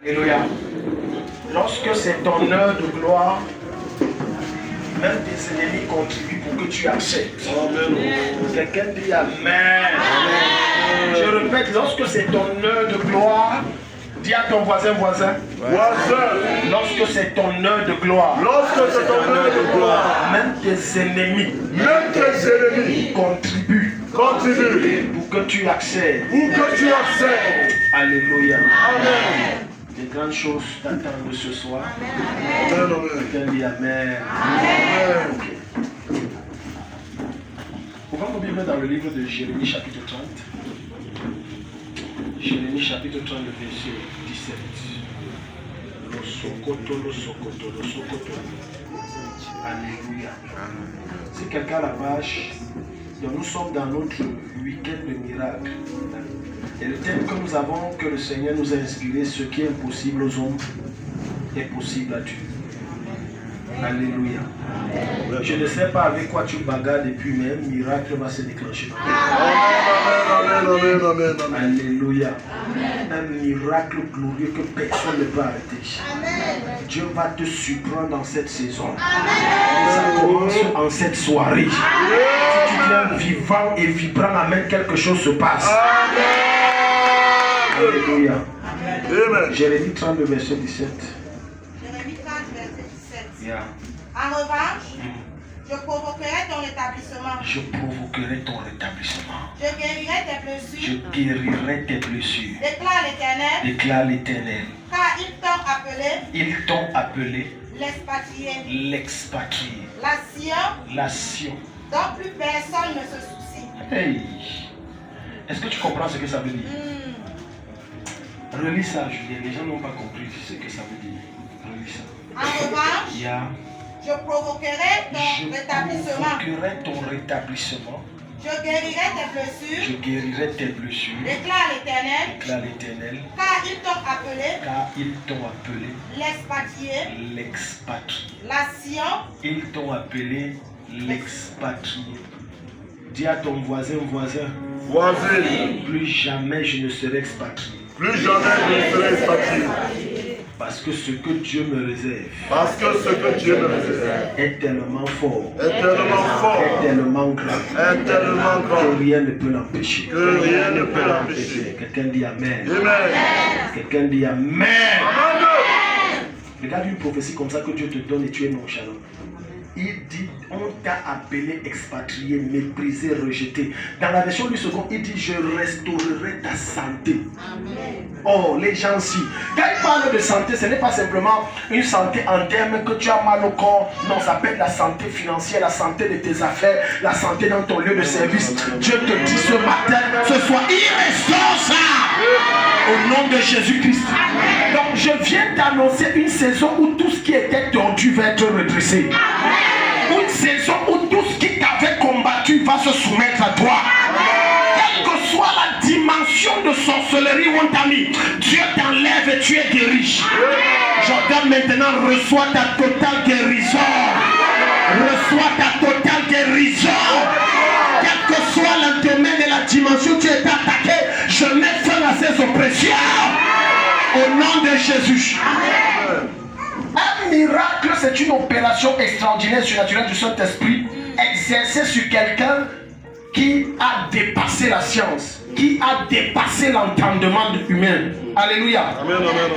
Alléluia. Lorsque c'est ton heure de gloire, même tes ennemis contribuent pour que tu acceptes. Quelqu'un dit Amen. Amen. Je répète, lorsque c'est ton heure de gloire, dis à ton voisin, lorsque c'est ton heure de gloire, même tes ennemis, contribuent pour que tu accèdes. Alléluia. Amen. Des grandes choses t'attendent ce soir. Quelqu'un dit Amen. Amen. Okay. Ouvrons nos Bibles dans le livre de Jérémie chapitre 30. Jérémie chapitre 30, le verset 17. Lo sokoto. Alléluia. Si quelqu'un a la page, donc nous sommes dans notre week-end de miracles. Et le thème que nous avons, que le Seigneur nous a inspiré, ce qui est impossible aux hommes est possible à Dieu. Alléluia. Je ne sais pas avec quoi tu bagarres depuis, mais un miracle va se déclencher. Amen. Alléluia. Un miracle glorieux que personne ne peut arrêter. Dieu va te surprendre dans cette saison. Ça commence en cette soirée. Si tu viens vivant et vibrant, amen, quelque chose se passe. Alléluia. Jérémie 30, le verset 17. Jérémie 30, verset 17. Yeah. En revanche, je provoquerai ton rétablissement. Je provoquerai ton rétablissement. Je guérirai tes blessures. Je guérirai tes blessures. Déclare l'Éternel. Déclare l'Éternel. Car ils t'ont appelé. Ils t'ont appelé l'expatrié. La Sion. Dont plus personne ne se soucie. Hey. Est-ce que tu comprends ce que ça veut dire? Relis ça, Julien. Les gens n'ont pas compris ce que ça veut dire. Relis ça. En revanche, je provoquerai ton rétablissement. Je guérirai tes blessures. Déclare l'Éternel. Car ils t'ont appelé. L'expatrié. La Sion. Ils t'ont appelé l'expatrié. Dis à ton voisin. Plus jamais je ne serai expatrié. Parce que ce que Dieu me réserve est tellement fort, est tellement grand, que rien ne peut l'empêcher. Quelqu'un dit Amen. Quelqu'un dit Amen. Regarde une prophétie comme ça que Dieu te donne et tu es nonchalant. Il dit, on t'a appelé expatrié, méprisé, rejeté. Dans la version du second, il dit, je restaurerai ta santé. Amen. Oh, les gens si. Quand il parle de santé, ce n'est pas simplement une santé en termes que tu as mal au corps. Non, ça peut être la santé financière, la santé de tes affaires, la santé dans ton lieu de service. Dieu te dit ce matin, ce soir, il restaure ça. Au nom de Jésus-Christ. Donc, je viens t'annoncer une saison où tout ce qui était tordu va être redressé. Une saison où tout ce qui t'avait combattu va se soumettre à toi. Quelle que soit la dimension de sorcellerie où on t'a mis, Dieu t'enlève et tu es guéri. J'ordonne maintenant, reçois ta totale guérison. Reçois ta totale guérison. Quel que soit le domaine et la dimension où tu es attaqué, je mets fin à ces oppressions. Au nom de Jésus. Un miracle, c'est une opération extraordinaire surnaturelle du Saint-Esprit exercée sur quelqu'un qui a dépassé la science, qui a dépassé l'entendement humain. Alléluia.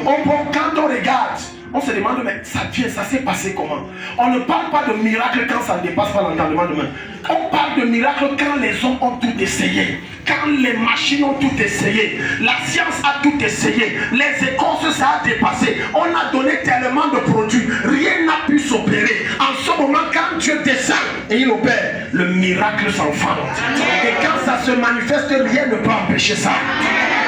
Quand on regarde, on se demande, mais ça s'est passé comment? On ne parle pas de miracle quand ça ne dépasse pas l'entendement humain. On parle de miracle quand les hommes ont tout essayé, quand les machines ont tout essayé, la science a tout essayé, les écorces ça a dépassé, on a donné tellement de produits, rien n'a pu s'opérer. En ce moment, quand Dieu descend et il opère, le miracle s'enfante. Et quand ça se manifeste, rien ne peut empêcher ça.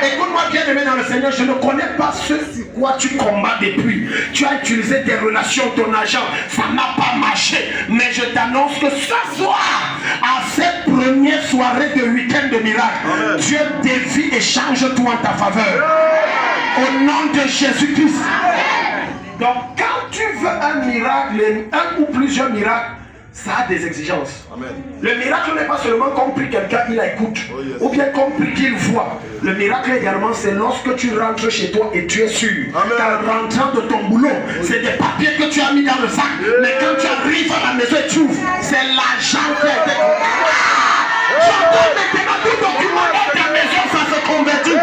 Écoute-moi bien aimé dans le Seigneur, je ne connais pas ce sur quoi tu combats depuis. Tu as utilisé tes relations, ton argent, ça n'a pas marché. Mais je t'annonce que ce soir, à cette première soirée de week-end de miracle, Dieu dévie et change tout en ta faveur. Au nom de Jésus-Christ. Donc quand tu veux un miracle, un ou plusieurs miracles, Ça a des exigences. Amen. Le miracle n'est pas seulement compris quelqu'un, il écoute. Oh, yes. Ou bien compris qu'il voit. Le miracle également, c'est lorsque tu rentres chez toi et tu es sûr. Amen. Qu'en rentrant de ton boulot, c'est des papiers que tu as mis dans le sac. Mais quand tu arrives à la maison et tu ouvres, c'est l'argent qui a été compris. J'entends maintenant tout document dans ta maison, ça se convertit.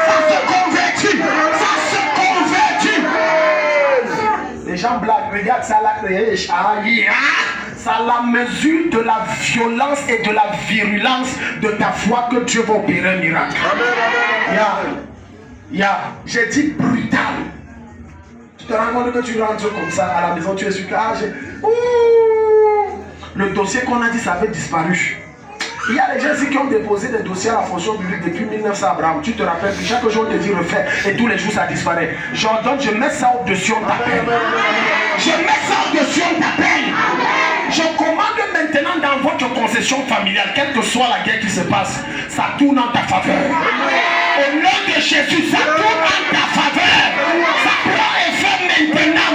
Ça se convertit. Ça se convertit. Les gens blaguent, regarde ça là. C'est à la mesure de la violence et de la virulence de ta foi que Dieu va opérer un miracle. J'ai dit brutal. Tu te rends compte que tu rentres comme ça à la maison, tu es sûr que le dossier qu'on a dit, ça avait disparu. Il y a des gens ici qui ont déposé des dossiers à la fonction publique depuis 1900 Abraham. Tu te rappelles que chaque jour on te dit refait et tous les jours ça disparaît. J'ordonne, je mets ça au-dessus, on t'appelle. Je mets ça au-dessus, on t'appelle. Je commande maintenant dans votre concession familiale, quelle que soit la guerre qui se passe, ça tourne en ta faveur. Au nom de Jésus, ça tourne en ta faveur. Ça prend effet maintenant.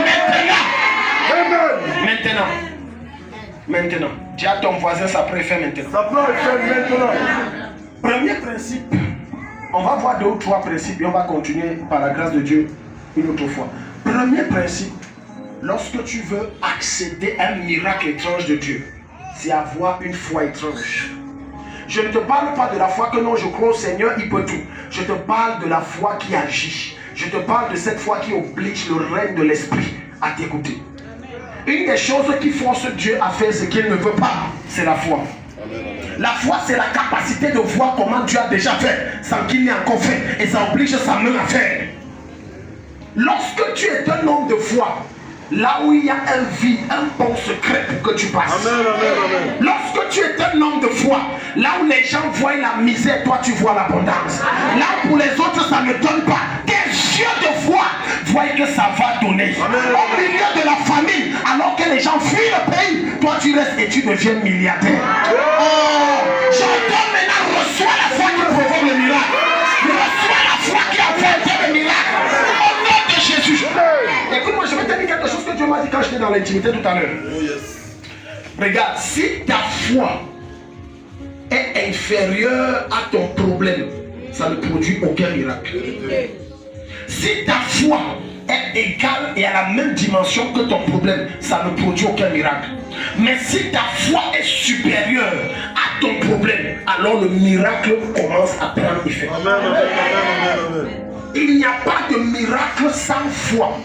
Maintenant. Dis à ton voisin, ça prend effet maintenant. Ça prend effet maintenant. Premier principe. On va voir 2 ou 3 principes et on va continuer par la grâce de Dieu une autre fois. Premier principe. Lorsque tu veux accéder à un miracle étrange de Dieu, c'est avoir une foi étrange. Je ne te parle pas de la foi que non, je crois au Seigneur, il peut tout. Je te parle de la foi qui agit. Je te parle de cette foi qui oblige le règne de l'esprit à t'écouter. Une des choses qui force Dieu à faire ce qu'il ne veut pas, c'est la foi. La foi, c'est la capacité de voir comment Dieu a déjà fait sans qu'il n'ait encore fait. Et ça oblige sa main à faire. Lorsque tu es un homme de foi, là où il y a un vide, un bon secret pour que tu passes. Amen, amen, amen. Lorsque tu es un homme de foi, là où les gens voient la misère, toi tu vois l'abondance. Là où pour les autres ça ne donne pas, tes yeux de foi voient que ça va donner. Amen. Au milieu de la famine, alors que les gens fuient le pays, toi tu restes et tu deviens milliardaire. Oh, j'entends maintenant, reçois la foi qui provoque le miracle. Reçois la foi qui a fait le miracle. Au nom de Jésus. Écoute-moi, je vais te dire quelque chose que Dieu m'a dit quand j'étais dans l'intimité tout à l'heure. Oh yes. Regarde, si ta foi est inférieure à ton problème, ça ne produit aucun miracle. Si ta foi est égale et à la même dimension que ton problème, ça ne produit aucun miracle. Mais si ta foi est supérieure à ton problème, alors le miracle commence à prendre effet. Amen, amen, amen, amen. Il n'y a pas de miracle sans foi.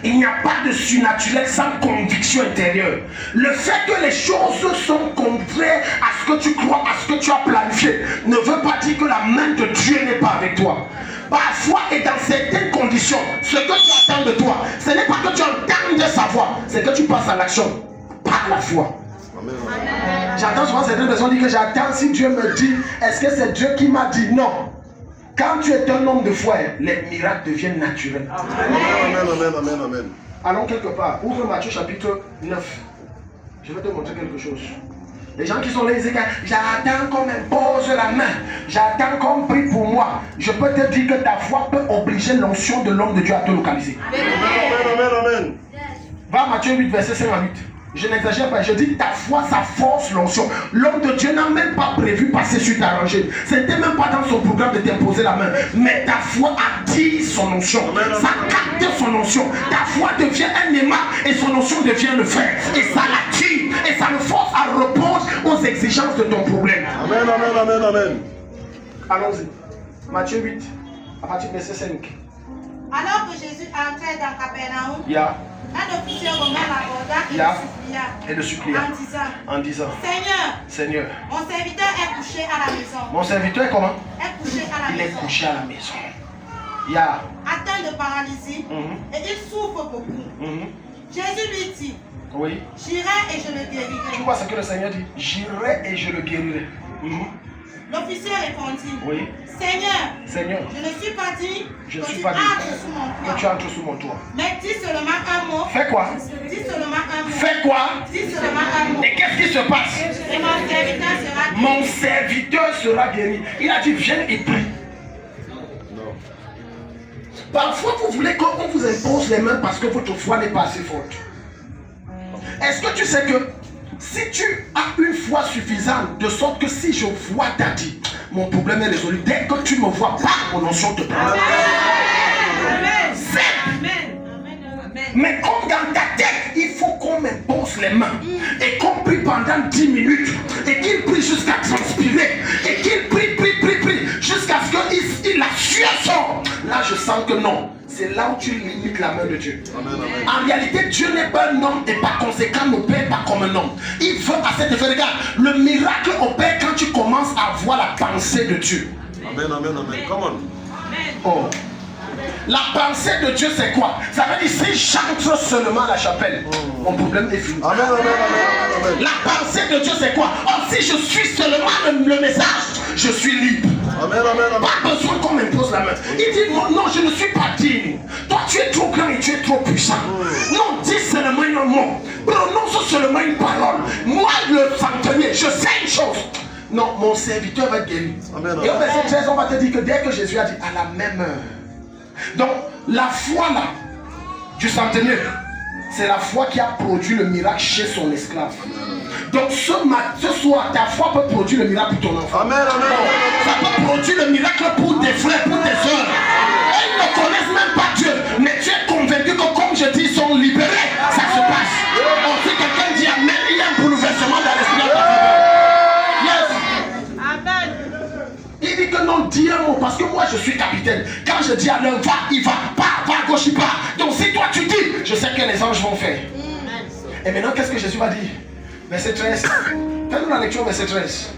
Il n'y a pas de surnaturel sans conviction intérieure. Le fait que les choses sont contraires à ce que tu crois, à ce que tu as planifié, ne veut pas dire que la main de Dieu n'est pas avec toi. Parfois et dans certaines conditions, ce que tu attends de toi, ce n'est pas que tu entends de sa voix, c'est que tu passes à l'action par la foi. Amen, amen. J'entends souvent certaines personnes dire que j'attends si Dieu me dit, est-ce que c'est Dieu qui m'a dit? Non. Quand tu es un homme de foi, les miracles deviennent naturels. Amen, amen, amen, amen. Allons quelque part. Ouvre Matthieu chapitre 9. Je vais te montrer quelque chose. Les gens qui sont là, ils disent que j'attends qu'on m'impose la main. J'attends qu'on prie pour moi. Je peux te dire que ta foi peut obliger l'onction de l'homme de Dieu à te localiser. Amen, amen, amen. Va à Matthieu 8, verset 5 à 8. Je n'exagère pas, je dis ta foi, ça force l'onction. L'homme de Dieu n'a même pas prévu passer sur ta rangée. C'était même pas dans son programme de t'imposer la main. Mais ta foi attire son onction. Ça capte son onction. Ta foi devient un aimant et son onction devient le fer. Et ça l'attire et ça le force à répondre aux exigences de ton problème. Amen, amen, amen, amen. Allons-y. Matthieu 8, à partir du verset 5. Alors que Jésus entrait dans Capernaum, Yeah. un officier romain l'aborda et Yeah. le Et le supplia en disant, Seigneur, Seigneur, mon serviteur est couché à la maison. mon serviteur est comment? Est couché à la Il est maison. couché à la maison. Yeah. Atteint de paralysie et il souffre beaucoup. Jésus lui dit, Oui. j'irai et je le Tu guérirai. vois ce que le Seigneur dit? J'irai et je le guérirai. L'officier répondit, Oui. Seigneur, Seigneur, je ne suis pas dit je ne que suis tu pas dit entres sous mon que toit. tu entres sous mon toit. Mais dis seulement un mot. Fais quoi? Dis seulement un mot. Fais quoi? Dis seulement un mot. Et qu'est-ce qui se passe? Et mon serviteur sera guéri. Mon serviteur sera guéri. Il a dit, viens et prie. Parfois, vous voulez qu'on vous impose les mains parce que votre foi n'est pas assez forte. Est-ce que tu sais que Si tu as une foi suffisante, de sorte que si je vois Daddy, mon problème est résolu. Dès que tu ne me vois pas, mon onction te prend. Mais comme dans ta tête, il faut qu'on m'impose les mains et qu'on prie pendant 10 minutes et qu'il prie jusqu'à transpirer et qu'il prie jusqu'à ce que la sueur sorte. Là, je sens que non. C'est là où tu limites la main de Dieu. Amen, amen. En réalité, Dieu n'est pas un homme et par conséquent n'opère pas comme un homme. Il veut à cet effet. Regarde, le miracle opère quand tu commences à voir la pensée de Dieu. Amen, amen, amen. Come on. Oh. La pensée de Dieu, c'est quoi? Ça veut dire si j'entre seulement à la chapelle, mon problème est fini. Amen, amen, amen, amen. La pensée de Dieu, c'est quoi? Oh, si je suis seulement le message, je suis libre. Amen, amen, amen. Pas besoin qu'on m'impose la main. Il dit non, non, je ne suis pas digne. Toi, tu es trop grand et tu es trop puissant. Non, dis seulement un mot. Prononce seulement une parole. Moi, le centenier, je sais une chose. Non, mon serviteur va être guéri. Amen, Et au amen. verset 13, on va te dire que dès que Jésus a dit à la même heure. Donc, la foi là, du centenier, c'est la foi qui a produit le miracle chez son esclave. Donc, ce soir, ta foi peut produire le miracle pour ton enfant. Amen, amen, amen. Ça peut produire le miracle pour tes frères, pour tes soeurs. Elles ne connaissent même pas Dieu, mais tu es convaincu que, comme je dis, ils sont libérés. Ça se passe. Oh, si quelqu'un dit Amen, il y a un bouleversement dans l'esprit de ta faveur. Yes. Amen. Il dit que non, dis un mot, parce que moi je suis capitaine. Quand je dis à l'un, va, il va, pas à gauche, il part. Donc si toi tu dis, je sais que les anges vont faire. Et maintenant, qu'est-ce que Jésus va dire? Verset 13. Fais-nous la lecture, verset 13.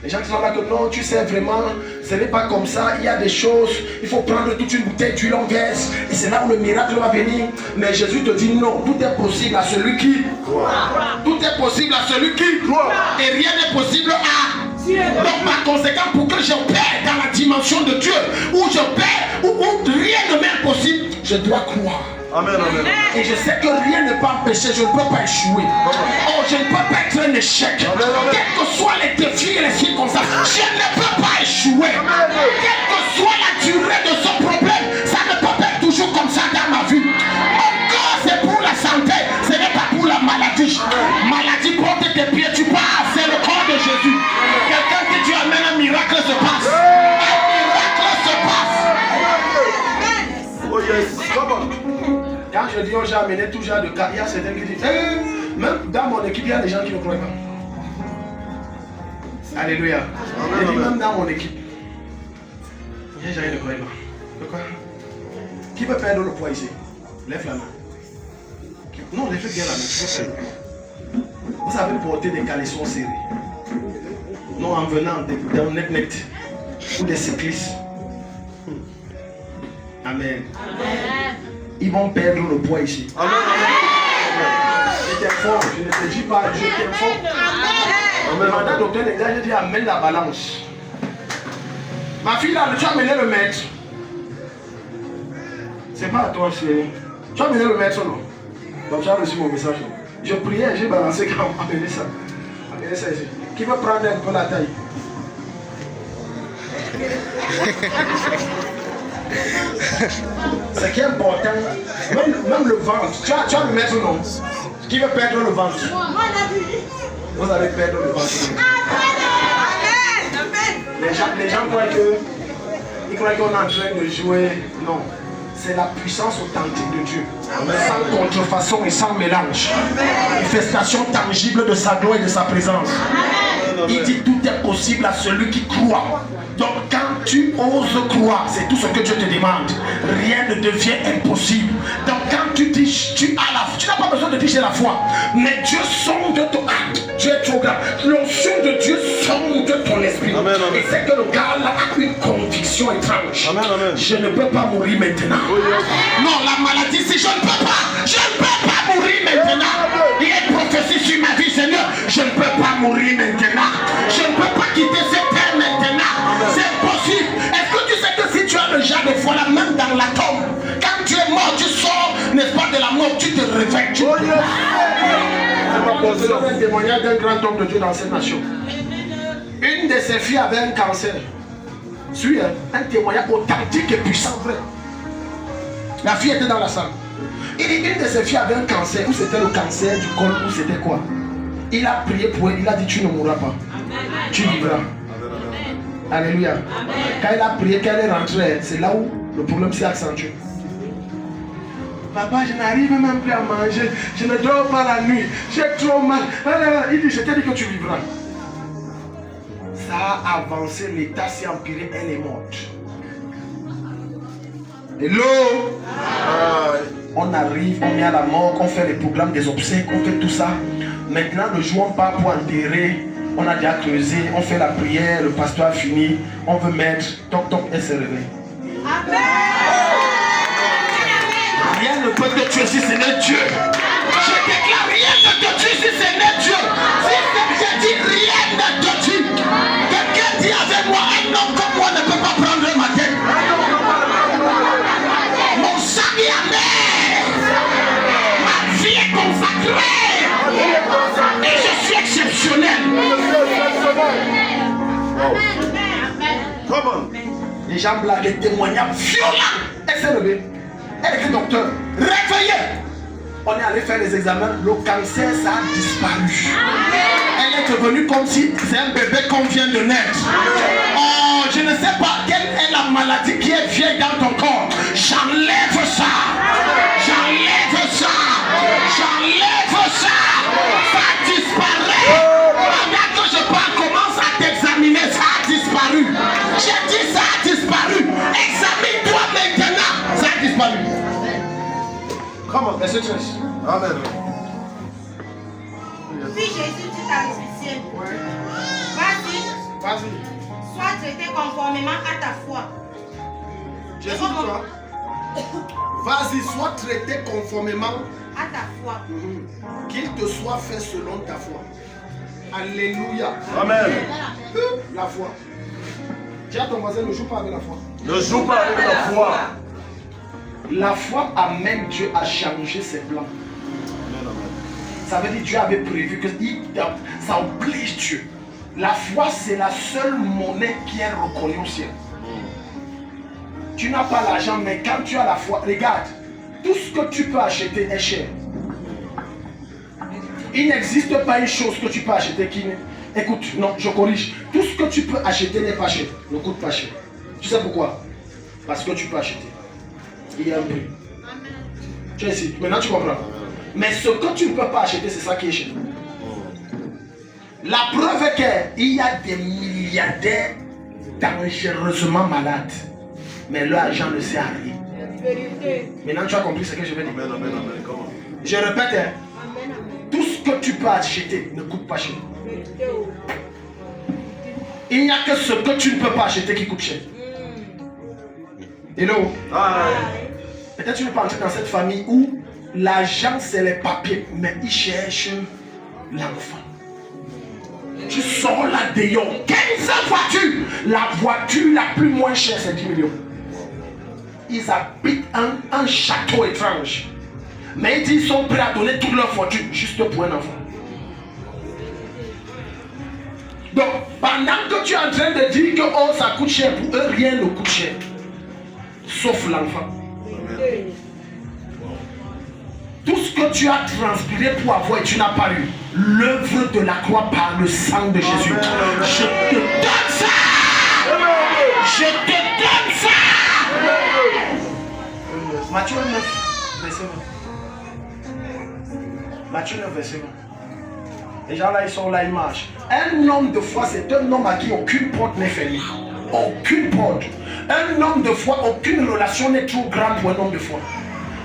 Les gens qui sont là que non, tu sais vraiment, ce n'est pas comme ça, il y a des choses, il faut prendre toute une bouteille d'huile en verse, et c'est là où le miracle va venir. Mais Jésus te dit non, tout est possible à celui qui croit. Tout est possible à celui qui croit. Et rien n'est possible à Dieu. Donc par conséquent, pour que j'opère dans la dimension de Dieu, où j'opère, où rien ne m'est impossible, je dois croire. Amen, amen. Et je sais que rien ne peut empêcher, je ne peux pas échouer. Oh, je ne peux pas être un échec. Amen, amen. Quels que soient les défis et les circonstances, je ne peux pas échouer. Quelle que soit la durée de ce problème, ça ne peut pas être toujours comme ça dans ma vie. Encore c'est pour la santé, ce n'est pas pour la maladie. Maladie, porte tes pieds, tu pars, c'est le corps de Jésus. Quelqu'un qui tu amène un miracle se passe. Un miracle se passe. Oh yes, come on. Quand je dis, oh, j'ai amené tout genre de cas, il y a certains qui disent, même dans mon équipe, il y a des gens qui ne croient pas. Alléluia. Amen, Je dis, amen. même dans mon équipe, il y a des gens qui ne croient pas. Pourquoi? Qui peut perdre le poids ici? Lève la main. Non, lève bien la main. Qui peut perdre le poids? Vous savez porter des caleçons serrés. Non, en venant d'un net ou des cyclistes. Amen. Ils vont perdre le poids ici. Amen, amen. Je t'informe, je ne te dis pas, je t'informe. Amen, Madame amen. docteur les gars, je dis amène la balance. Ma fille là, tu as amené le maître. C'est pas à toi, chérie. Tu as amené le maître, non? Donc tu as reçu mon message. Je priais, j'ai balancé quand on amené ça. Amenez ça ici. Qui veut prendre un peu la taille? Ce qui est important, même le ventre, tu as le maître, non? Qui veut perdre le ventre? Vous allez perdre le ventre. Les gens croient qu'on est en train de jouer. Non. C'est la puissance authentique de Dieu. Sans contrefaçon et sans mélange. Manifestation tangible de sa gloire et de sa présence. Il dit tout est possible à celui qui croit. Donc quand tu oses croire, c'est tout ce que Dieu te demande. Rien ne devient impossible. Donc quand tu dis, tu n'as pas besoin de dire j'ai la foi. Mais Dieu sonde ton acte. Dieu est trop grand. L'onction de Dieu sonde ton esprit. Amen, amen. Et c'est que le gars là a une conviction étrange. Amen, amen. Je ne peux pas mourir maintenant. Non, la maladie, si je ne peux pas mourir maintenant. Il y a une prophétie sur ma vie, Seigneur. Je ne peux pas mourir maintenant. Je ne peux pas quitter cette terre maintenant. C'est impossible. Est-ce que tu sais que si tu as le genre de foi là, même dans la tombe, quand tu es mort, tu sors, n'est-ce pas, de la mort, tu te réveilles. Tu c'est un témoignage d'un grand homme de Dieu dans cette nation. Une de ses filles avait un cancer. Suis un témoignage authentique et puissant, vrai. La fille était dans la salle. Il dit une de ses filles avait un cancer, ou c'était le cancer du col, ou c'était quoi? Il a prié pour elle, il a dit tu ne mourras pas. Tu vivras. Alléluia. Quand il a prié, qu'elle est rentrée, c'est là où le problème s'est accentué. Papa, je n'arrive même plus à manger. Je ne dors pas la nuit. J'ai trop mal. Il dit, je t'ai dit que tu vivras. Ça a avancé, l'état s'est empiré, elle est morte. Hello? On arrive, on met à la mort, on fait les programmes des obsèques, on fait tout ça. Maintenant, le jour où on part pour enterrer, on a déjà creusé, on fait la prière, le pasteur a fini, on veut mettre, toc toc, elle se réveille. Amen. Rien ne peut te tuer si ce n'est Dieu. Je déclare rien ne te tue si ce n'est Dieu. Si je dis rien ne te tue. Quelqu'un dit avec moi, un homme comme moi ne peut pas prendre ma tête. Mon sang est amer. Ma vie est consacrée. Et je suis exceptionnel. Les gens blaguent des témoignages violents. Elle s'est levée. Elle était docteur. Réveillée. On est allé faire les examens. Le cancer, ça a disparu. Elle est devenue comme si c'est un bébé qu'on vient de naître. Oh, je ne sais pas quelle est la maladie qui est vieille dans ton corps. J'enlève ça. J'enlève ça. J'enlève ça. Ça disparaît. Pendant que je parle, commence à t'examiner. Ça a disparu. J'ai dit ça a disparu. Examine-toi maintenant. Ça a disparu. Comment? Monsieur Trish. Amen. Puis Jésus dit à l'officiel, Vas-y. sois traité conformément à ta foi. Jésus dit quoi? Vas-y, sois traité conformément À ta foi. qu'il te soit fait selon ta foi. Alléluia. Amen. La foi. Dis à ton voisin, ne joue pas avec la foi. Ne joue pas avec la foi. La foi amène Dieu à changer ses plans. Ça veut dire que Dieu avait prévu que ça oblige Dieu. La foi, c'est la seule monnaie qui est reconnue au ciel. Tu n'as pas l'argent, mais quand tu as la foi, regarde, tout ce que tu peux acheter est cher. Il n'existe pas une chose que tu peux acheter qui n'est... Écoute, non, je corrige. Tout ce que tu peux acheter n'est pas cher, ne coûte pas cher. Tu sais pourquoi? Parce que tu peux acheter. Il y a un prix. Tu es ici, maintenant tu comprends. Mais ce que tu ne peux pas acheter, c'est ça qui est cher. La preuve est qu'il y a des milliardaires dangereusement malades. Mais leur argent ne sert à rien. Maintenant tu as compris ce que je veux dire. Amen, amen, amen. Comment? Je répète, hein, tout ce que tu peux acheter ne coûte pas cher. Il n'y a que ce que tu ne peux pas acheter qui coûte cher. Hello? Peut-être tu ne peux pas entrer dans cette famille où l'argent c'est les papiers, mais ils cherchent l'enfant. Tu sors là dehors, 15 voitures. La voiture la plus moins chère c'est 10 millions. Ils habitent un château étrange. Mais ils disent qu'ils sont prêts à donner toute leur fortune juste pour un enfant. Donc, pendant que tu es en train de dire que oh, ça coûte cher, pour eux, rien ne coûte cher. Sauf l'enfant. Tout ce que tu as transpiré pour avoir et tu n'as pas eu, l'œuvre de la croix par le sang de Jésus. Je te donne ça! Je te donne ça! Matthieu 9, verset 20. Matthieu 9, verset 20. Les gens là, ils sont là, ils marchent. Un homme de foi, c'est un homme à qui aucune porte n'est fermée. Aucune porte. Un homme de foi, aucune relation n'est trop grande pour un homme de foi.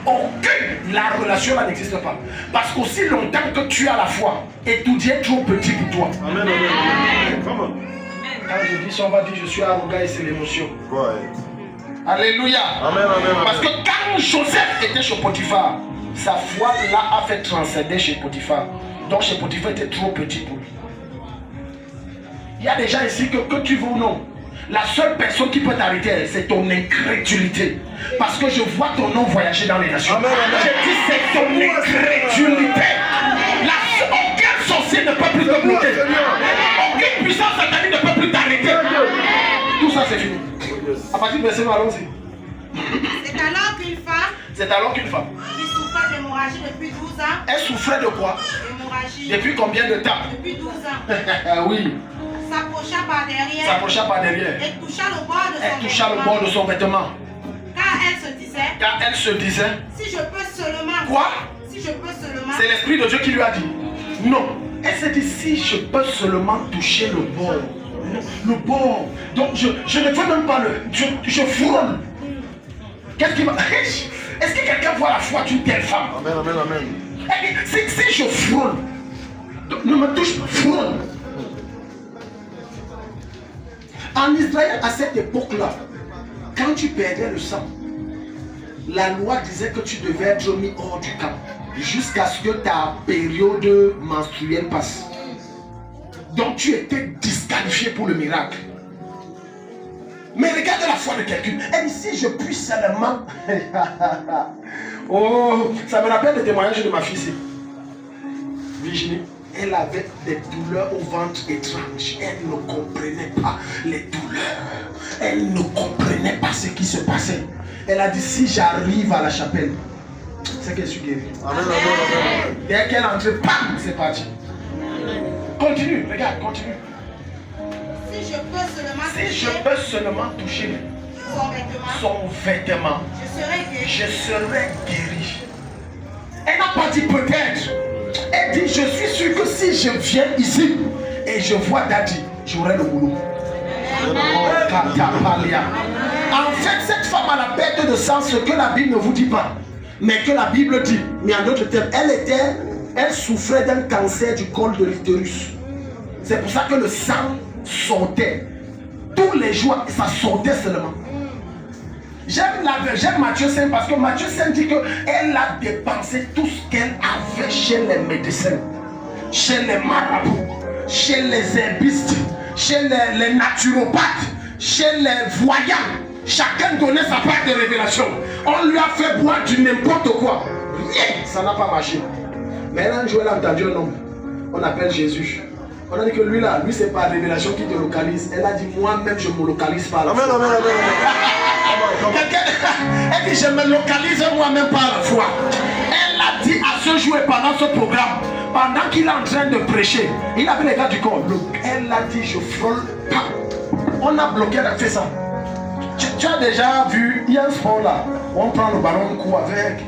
Aucune. La relation là n'existe pas. Parce qu'aussi longtemps que tu as la foi, étudier est trop petit pour toi. Amen, amen, amen. Comment? Quand je dis ça, on va dire je suis arrogant et c'est l'émotion. Ouais. Alléluia. Amen, amen, Parce que amen. quand Joseph était chez Potiphar, sa foi là a fait transcender chez Potiphar. Donc chez Potiphar était trop petit pour lui. Il y a des gens ici que tu veux ou non. La seule personne qui peut t'arrêter, c'est ton incrédulité. Parce que je vois ton nom voyager dans les nations. Amen, amen. Je dis c'est ton incrédulité. Aucun sorcier ne peut plus te bloquer. Aucune puissance satanique ne peut plus t'arrêter. Tout ça c'est fini. À partir de verset 1, allons-y. C'est alors qu'une femme C'est alors qu'une femme. qui souffrait d'hémorragie depuis 12 ans. Elle souffrait de quoi? Hémorragie. Depuis combien de temps? Depuis 12 ans. Oui. S'approcha par derrière. S'approcha par derrière. Et toucha le bord de son Elle toucha le vêtement. bord de son vêtement. Car elle se disait. Si je peux seulement. Quoi? Si je peux seulement. C'est l'Esprit de Dieu qui lui a dit. Non. Elle s'est dit si je peux seulement toucher le bord. Le bord. Donc je ne fais même pas le. Je frôle. Qu'est-ce qui va. Est-ce que quelqu'un voit la foi d'une telle femme? Amen, amen, amen. Elle dit, si je frôle, ne me touche pas, frôle. En Israël, à cette époque-là, quand tu perdais le sang, la loi disait que tu devais être mis hors du camp jusqu'à ce que ta période menstruelle passe. Donc tu étais disqualifié pour le miracle. Mais regarde la foi de quelqu'un. Elle dit si je puis seulement. Oh, ça me rappelle le témoignage de ma fille ici. Virginie. Elle avait des douleurs au ventre étranges. Elle ne comprenait pas les douleurs. Elle ne comprenait pas ce qui se passait. Elle a dit si j'arrive à la chapelle, c'est qu'elle suis guérie. Amen, amen, amen. Dès qu'elle est entrée, bam, c'est parti. Continue, regarde, continue. Si je peux seulement Si je toucher peux seulement toucher son vêtement, je serai guéri. je serai guéri. Elle n'a pas dit peut-être. Elle dit je suis sûr que si je viens ici et je vois Daddy, j'aurai le boulot. En fait, cette femme a la perte de sang, ce que la Bible ne vous dit pas, mais que la Bible dit. Mais en d'autres termes, elle souffrait d'un cancer du col de l'utérus. C'est pour ça que le sang sortait. Tous les jours, ça sortait seulement. J'aime Matthieu 5 parce que Matthieu 5 dit qu'elle a dépensé tout ce qu'elle avait chez les médecins, chez les marabouts, chez les herbistes, chez les naturopathes, chez les voyants. Chacun donnait sa part de révélation. On lui a fait boire du n'importe quoi. Rien, ça n'a pas marché. Mais un jour, elle a entendu un homme. On appelle Jésus. On a dit que lui là, lui c'est pas la révélation qui te localise. Elle a dit moi-même je me localise par la foi. Amen, amen, amen. Elle dit je me localise moi-même par la foi. Elle a dit à ce jour et pendant ce programme, pendant qu'il est en train de prêcher, il avait les gars du corps. Elle a dit je frôle pas. On a bloqué, elle a fait ça. Tu as déjà vu, il y a un sport là, on prend le ballon, on court avec.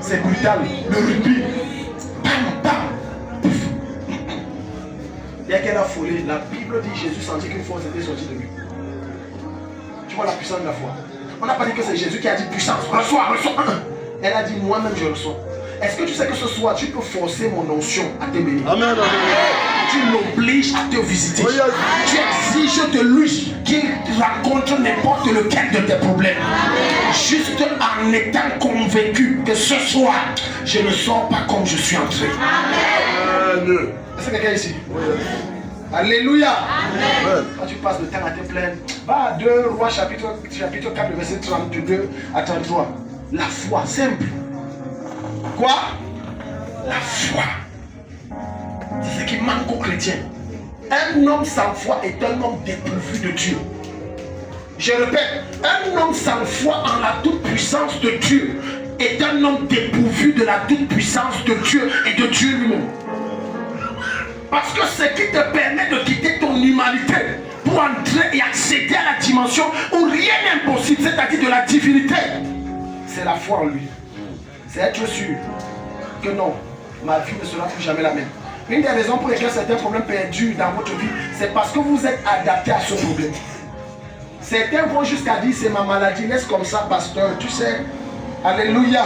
C'est brutal, le rugby. Bam, bam. Dès qu'elle a frôlé, la Bible dit Jésus sentit qu'une force était sortie de lui. Tu vois la puissance de la foi. On n'a pas dit que c'est Jésus qui a dit puissance, reçois, reçois. Elle a dit moi-même je reçois. Est-ce que tu sais que ce soir tu peux forcer mon onction à te bénir? Amen, amen. Tu l'obliges à te visiter. Oui, oui. Tu exiges de lui qu'il rencontre n'importe lequel de tes problèmes. Juste en étant convaincu que ce soir, je ne sors pas comme je suis entré. Amen. Est-ce que quelqu'un ici? Alléluia. Amen. Quand tu passes le temps à te plaindre, va à 2 Rois chapitre 4, verset 32 à 33. La foi, simple. Quoi? La foi. C'est ce qui manque aux chrétiens. Un homme sans foi est un homme dépourvu de Dieu. Je répète, un homme sans foi en la toute-puissance de Dieu est un homme dépourvu de la toute-puissance de Dieu et de Dieu lui-même. Parce que ce qui te permet de quitter ton humanité pour entrer et accéder à la dimension où rien n'est impossible, c'est-à-dire de la divinité, c'est la foi en lui. C'est être sûr que non, ma vie ne sera plus jamais la même. Une des raisons pour lesquelles certains problèmes perdurent dans votre vie, c'est parce que vous êtes adapté à ce problème. Certains vont jusqu'à dire c'est ma maladie, laisse comme ça, pasteur. Tu sais, alléluia.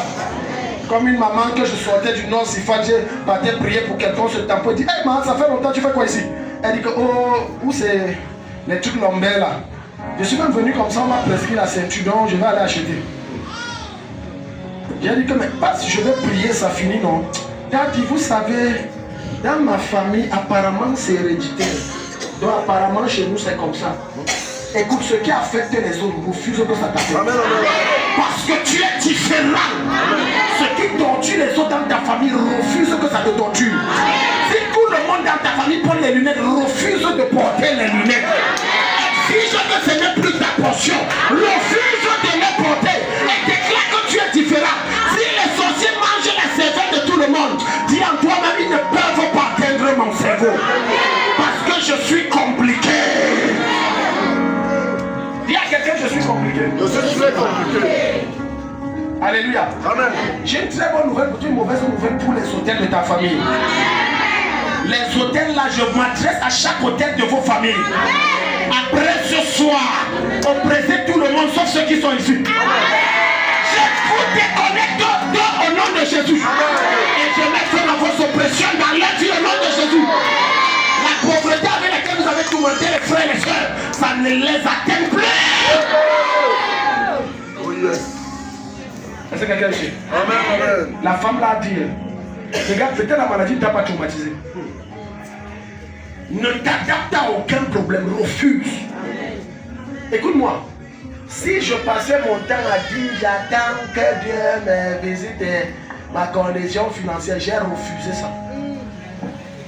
Comme une maman que je sortais du Nord, si Fadje partait prier pour quelqu'un, ce tampon dit hey maman, ça fait longtemps, tu fais quoi ici? Elle dit que oh, où c'est les trucs lombaires là? Je suis même venu comme ça, on m'a prescrit la ceinture, donc je vais aller acheter. J'ai dit que mais pas si je vais prier, ça finit non. T'as dit, vous savez, dans ma famille, apparemment c'est héréditaire. Donc apparemment chez nous c'est comme ça. Écoute, ce qui affecte les autres, refuse que ça t'affecte. Amen, amen. Parce que tu es différent. Ce qui torture les autres dans ta famille, refuse que ça te torture. Si tout le monde dans ta famille porte les lunettes, refuse de porter les lunettes. Exige que ce n'est plus ta portion. Refuse de les porter. Et déclare que tu es différent. suis compliqué. Dis à quelqu'un, je suis compliqué. Je suis très compliqué. Alléluia. Amen. J'ai une très bonne nouvelle pour toi, une mauvaise nouvelle pour les hôtels de ta famille. Les hôtels là, je m'adresse à chaque hôtel de vos familles. Après ce soir, on présente tout le monde sauf ceux qui sont ici. Je vous déconnecte au nom de Jésus. Et je mets fin à vos oppressions dans l'aide au nom de Jésus. La pauvreté avec laquelle vous avez tourmenté les frères et les soeurs, ça ne les atteint plus. Oh yes. Est-ce que quelqu'un est ici? Amen, amen. La femme l'a dit. Regarde, peut-être la maladie ne t'a pas traumatisé. Ne t'adapte à aucun problème, refuse. Écoute-moi, si je passais mon temps à dire j'attends que Dieu me visite ma condition financière, j'ai refusé ça.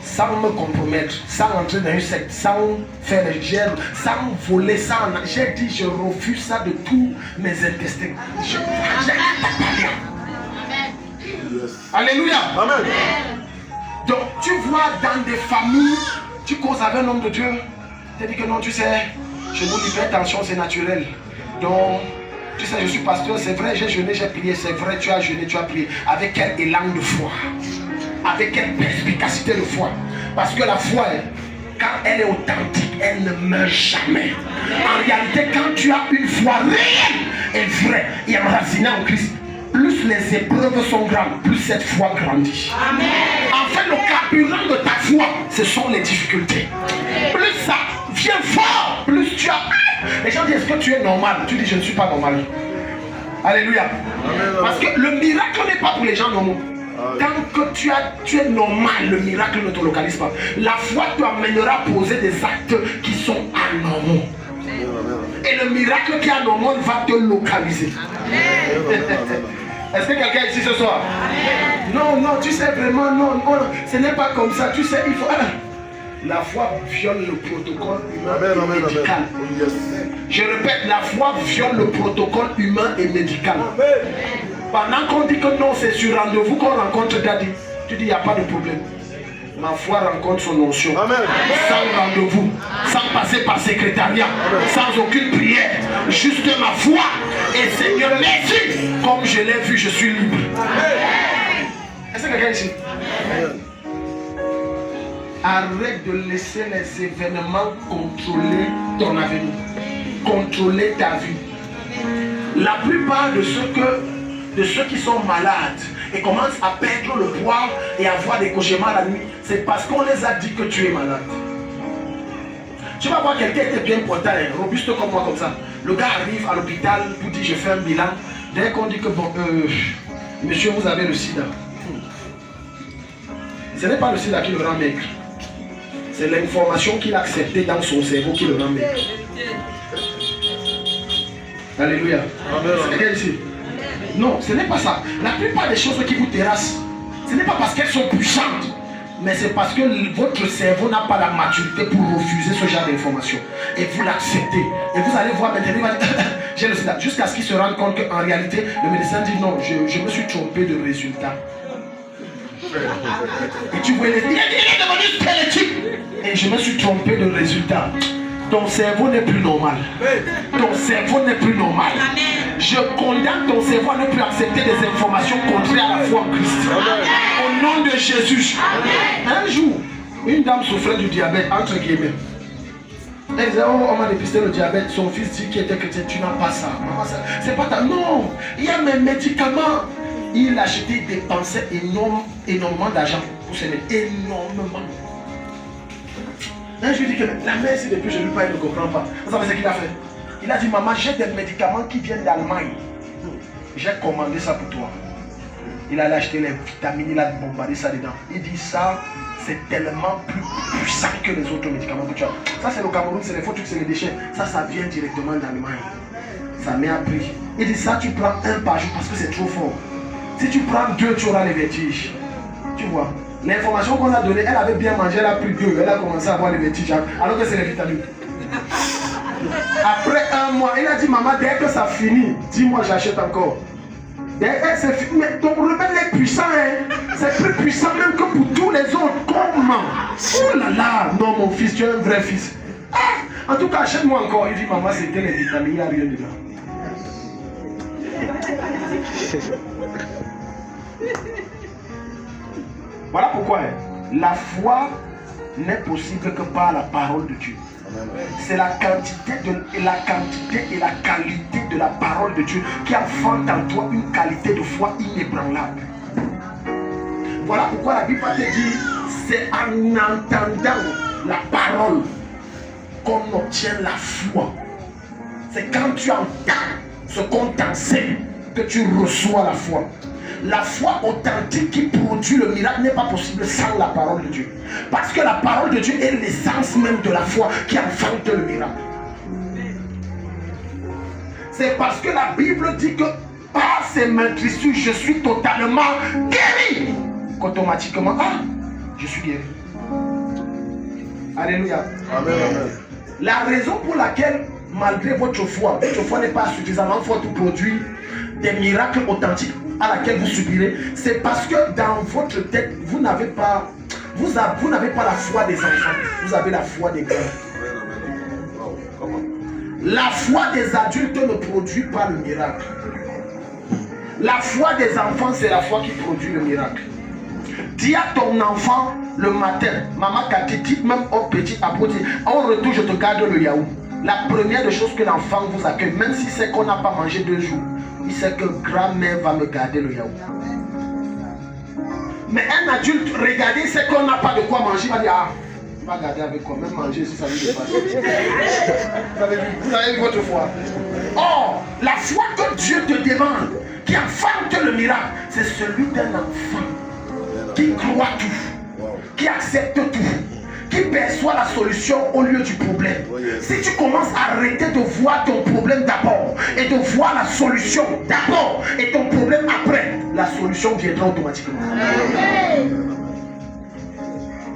Sans me compromettre, sans entrer dans une secte, sans faire les gènes, sans voler, j'ai dit je refuse ça de tous mes intestins. Je Yes. Alléluia. Amen. Donc tu vois dans des familles, tu causes avec un homme de Dieu, tu dis que non, tu sais, chez nous l'hypertension c'est naturel. Donc, tu sais, je suis pasteur, c'est vrai, j'ai jeûné, j'ai prié, c'est vrai, tu as jeûné, tu as prié. Avec quel élan de foi? Avec quelle perspicacité de foi? Parce que la foi, quand elle est authentique, elle ne meurt jamais. En réalité, quand tu as une foi réelle et vraie et enracinée en Christ, plus les épreuves sont grandes, plus cette foi grandit. Amen. En fait, le carburant de ta foi, ce sont les difficultés. Plus ça vient fort, plus tu as... Les gens disent, est-ce que tu es normal? Tu dis, je ne suis pas normal. Alléluia. Amen. Parce que le miracle n'est pas pour les gens normaux. Tant que tu es normal, le miracle ne te localise pas. La foi t'amènera à poser des actes qui sont anormaux. Et le miracle qui est anormal va te localiser. Est-ce que quelqu'un est ici ce soir? Non, non, tu sais vraiment, non, ce n'est pas comme ça. Tu sais, il faut... La foi viole le protocole humain et médical. Je répète, la foi viole le protocole humain et médical. Pendant qu'on dit que non, c'est sur rendez-vous qu'on rencontre Daddy, tu dis il n'y a pas de problème. Ma foi rencontre son onction. Sans rendez-vous, sans passer par secrétariat, sans aucune prière. Juste ma foi. Et Seigneur, merci. Comme je l'ai vu, je suis libre. Est-ce que quelqu'un ici? Arrête de laisser les événements contrôler ton avenir, contrôler ta vie. La plupart de ceux qui sont malades et commencent à perdre le poids et à avoir des cauchemars la nuit, c'est parce qu'on les a dit que tu es malade. Tu vas voir quelqu'un qui était bien portant, robuste comme moi, comme ça. Le gars arrive à l'hôpital pour dire je fais un bilan. Dès qu'on dit que bon, monsieur, vous avez le sida. Ce n'est pas le sida qui le rend maigre. C'est l'information qu'il a acceptée dans son cerveau qui le rend maigre. Alléluia. C'est quelqu'un ici? Non, ce n'est pas ça. La plupart des choses qui vous terrassent, ce n'est pas parce qu'elles sont puissantes, mais c'est parce que votre cerveau n'a pas la maturité pour refuser ce genre d'informations. Et vous l'acceptez. Et vous allez voir maintenant, il va dire, j'ai le sida. Jusqu'à ce qu'il se rende compte qu'en réalité, le médecin dit non, je me suis trompé de résultat. Et tu vois, il est devenu squelettique. Et je me suis trompé de résultat. Ton cerveau n'est plus normal. Ton cerveau n'est plus normal. Je condamne ton cerveau à ne plus accepter des informations contraires à la foi en Christ. Au nom de Jésus. Un jour, une dame souffrait du diabète, entre guillemets. Elle disait, oh, on m'a dépisté le diabète. Son fils dit qu'il était chrétien. Tu n'as pas ça. C'est pas ta... Non, il y a mes médicaments. Il achetait, dépensait énormément d'argent pour se mettre. Énormément. Là, je lui dis que la mère, si depuis je lui parle, elle ne comprend pas. Vous savez ce qu'il a fait? Il a dit, maman, j'ai des médicaments qui viennent d'Allemagne. J'ai commandé ça pour toi. Il a acheté les vitamines, il a bombardé ça dedans. Il dit, ça, c'est tellement plus puissant que les autres médicaments que tu as. Ça, c'est le Cameroun, c'est les faux trucs, c'est les déchets. Ça vient directement d'Allemagne. Ça met à prix. Il dit, ça, tu prends un par jour parce que c'est trop fort. Si tu prends 2, tu auras les vertiges. Tu vois? L'information qu'on a donnée, elle avait bien mangé, elle a pris 2, elle a commencé à avoir les vertiges, alors que c'est les vitamines. Après 1 mois, il a dit, maman, dès que ça finit, dis-moi, j'achète encore. C'est fini, mais ton remède est puissant, hein? C'est plus puissant même que pour tous les autres. Qu'on maman. Oh là là, non mon fils, tu es un vrai fils. Ah, en tout cas, achète-moi encore. Il dit, maman, c'était les vitamines, il n'y a rien dedans. Voilà pourquoi la foi n'est possible que par la parole de Dieu. C'est la quantité et la qualité de la parole de Dieu qui enfante en toi une qualité de foi inébranlable. Voilà pourquoi la Bible te dit, c'est en entendant la parole qu'on obtient la foi. C'est quand tu entends ce qu'on t'enseigne que tu reçois la foi. La foi authentique qui produit le miracle n'est pas possible sans la parole de Dieu. Parce que la parole de Dieu est l'essence même de la foi qui enfante le miracle. C'est parce que la Bible dit que par ces meurtrissures, je suis totalement guéri. Qu'automatiquement, je suis guéri. Alléluia. Amen, amen. La raison pour laquelle, malgré votre foi n'est pas suffisamment forte pour produire des miracles authentiques à laquelle vous subirez, c'est parce que dans votre tête, vous n'avez pas la foi des enfants, vous avez la foi des grands. La foi des adultes ne produit pas le miracle. La foi des enfants, c'est la foi qui produit le miracle. Dis à ton enfant le matin, maman Cathy, dites même au petit apôtre, en retour je te garde le yaourt. La première des choses que l'enfant vous accueille, même si c'est qu'on n'a pas mangé 2 jours, il sait que grand-mère va me garder le yaourt. Mais un adulte, regardez, c'est qu'on n'a pas de quoi manger, il va dire, il va garder avec quoi, même manger si ça lui dépasse. Vous avez vu votre foi. Or, la foi que Dieu te demande, qui enfante le miracle, c'est celui d'un enfant qui croit tout, qui accepte tout, qui perçoit la solution au lieu du problème. Si tu commences à arrêter de voir ton problème d'abord et de voir la solution d'abord et ton problème après, la solution viendra automatiquement. Amen.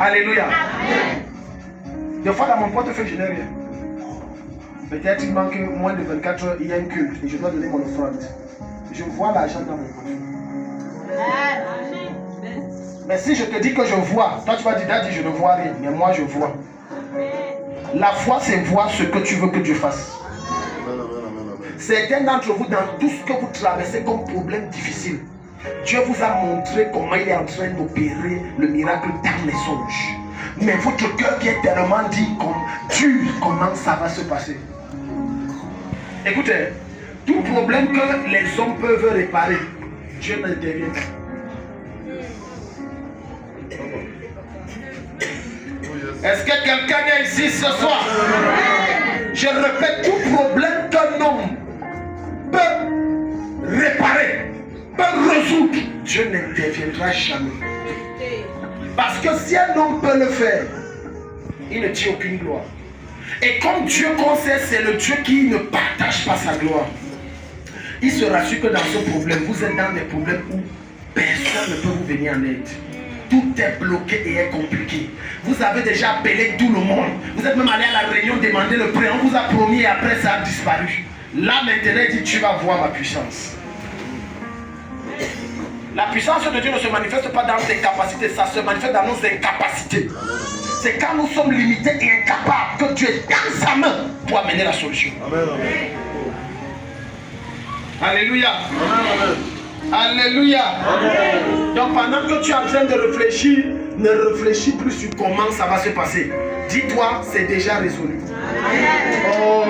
Alléluia. Amen. Des fois dans mon portefeuille je n'ai rien. Peut-être il manque moins de 24 heures, il y a un culte et je dois donner mon offrande. Je vois l'argent dans mon portefeuille. Mais si je te dis que je vois, toi tu vas dire, Daddy, je ne vois rien, mais moi je vois. La foi, c'est voir ce que tu veux que Dieu fasse. Certains d'entre vous, dans tout ce que vous traversez comme problème difficile, Dieu vous a montré comment il est en train d'opérer le miracle dans les songes. Mais votre cœur qui est tellement dit comme Dieu, comment ça va se passer. Écoutez, tout problème que les hommes peuvent réparer, Dieu n'intervient pas. Est-ce que quelqu'un est ici ce soir? Je répète, tout problème qu'un homme peut réparer, peut résoudre, Dieu n'interviendra jamais. Parce que si un homme peut le faire, il ne tient aucune gloire. Et comme Dieu concerne, c'est le Dieu qui ne partage pas sa gloire. Il se rassure que dans ce problème, vous êtes dans des problèmes où personne ne peut vous venir en aide. Tout est bloqué et est compliqué. Vous avez déjà appelé tout le monde. Vous êtes même allé à la réunion demander le prêt. On vous a promis et après ça a disparu. Là maintenant il dit tu vas voir ma puissance. La puissance de Dieu ne se manifeste pas dans tes capacités, ça se manifeste dans nos incapacités. C'est quand nous sommes limités et incapables que Dieu est dans sa main pour amener la solution. Amen. Alléluia. Amen. Alléluia. Amen. Donc pendant que tu es en train de réfléchir, ne réfléchis plus sur comment ça va se passer. Dis-toi, c'est déjà résolu. Oh.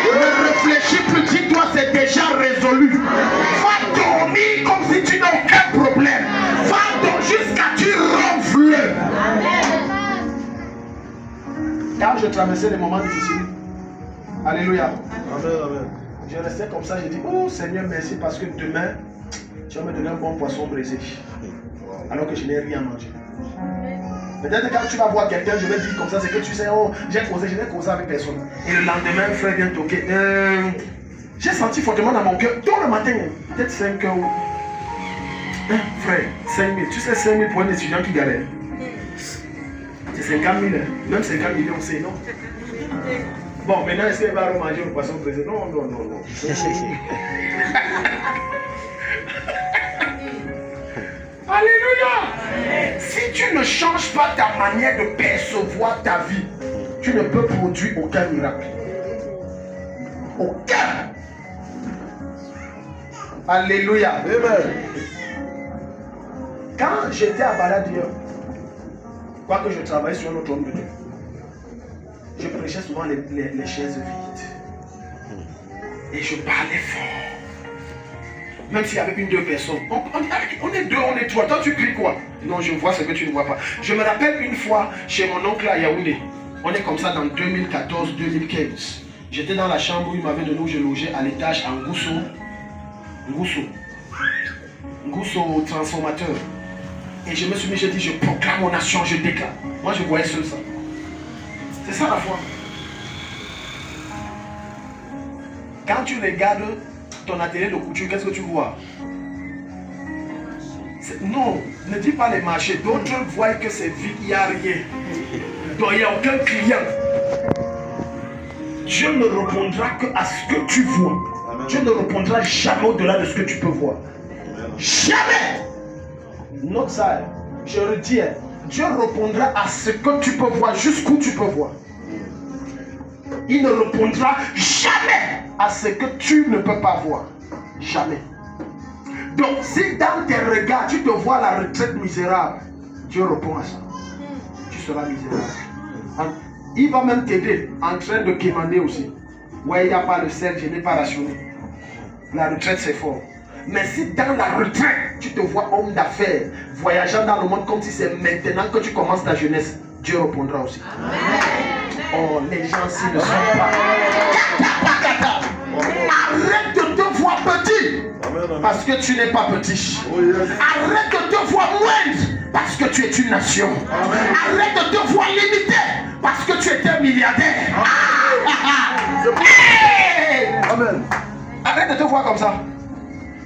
Ne réfléchis plus, dis-toi, c'est déjà résolu. Va dormir comme si tu n'as aucun problème. Va dormir jusqu'à ce que tu ronfles. Quand je traversais des moments difficiles, alléluia. Amen, amen. Je restais comme ça, je dis, oh Seigneur, merci parce que demain, tu vas me donner un bon poisson brisé. Alors que je n'ai rien mangé. Peut-être quand tu vas voir quelqu'un, je vais dire comme ça, c'est que tu sais, oh, je n'ai causé avec personne. Et le lendemain, un frère vient toquer. J'ai senti fortement dans mon cœur, tôt le matin, peut-être 5 heures. Frère, 5 000. Tu sais, 5 000 pour un étudiant qui galère. C'est 50 000. Même 50 millions, c'est non. Bon, maintenant, est-ce qu'il va manger le poisson brisé? Non, non, non, non. Alléluia. Si tu ne changes pas ta manière de percevoir ta vie, tu ne peux produire aucun miracle. Aucun. Alléluia. Amen. Quand j'étais à Baladia, quoique je travaillais sur notre homme de Dieu, je prêchais souvent les chaises vides. Et je parlais fort. Même s'il y avait une, deux personnes. On est deux, on est trois. Toi, tu cries quoi? Non, je vois ce que tu ne vois pas. Je me rappelle une fois chez mon oncle à Yaoundé. On est comme ça dans 2014-2015. J'étais dans la chambre où il m'avait donné où je logeais à l'étage en Ngousso transformateur. Et je me suis mis, j'ai dit, je proclame mon nation, je déclare. Moi, je voyais seul ça. C'est ça la foi. Quand tu regardes ton atelier de couture, qu'est-ce que tu vois? Non, ne dis pas les marchés. D'autres voient que c'est vide, il n'y a rien. Donc il n'y a aucun client. Dieu ne répondra que à ce que tu vois. Amen. Dieu ne répondra jamais au-delà de ce que tu peux voir. Amen. Jamais. Not ça. Je redis, Dieu répondra à ce que tu peux voir, jusqu'où tu peux voir. Il ne répondra jamais à ce que tu ne peux pas voir. Jamais. Donc, si dans tes regards, tu te vois la retraite misérable, Dieu répond à ça. Tu seras misérable. Il va même t'aider en train de quémander aussi. Ouais, il n'y a pas le sel, je n'ai pas rationné. La retraite, c'est fort. Mais si dans la retraite, tu te vois homme d'affaires, voyageant dans le monde comme si c'est maintenant que tu commences ta jeunesse, Dieu répondra aussi. Amen. Oh, les gens s'ils ne sont pas. Arrête de te voir petit. Amen. Parce que tu n'es pas petit. Oh, yes. Arrête de te voir moindre. Parce que tu es une nation. Amen. Arrête de te voir limité. Parce que tu es un milliardaire. Hey! Amen. Arrête de te voir comme ça.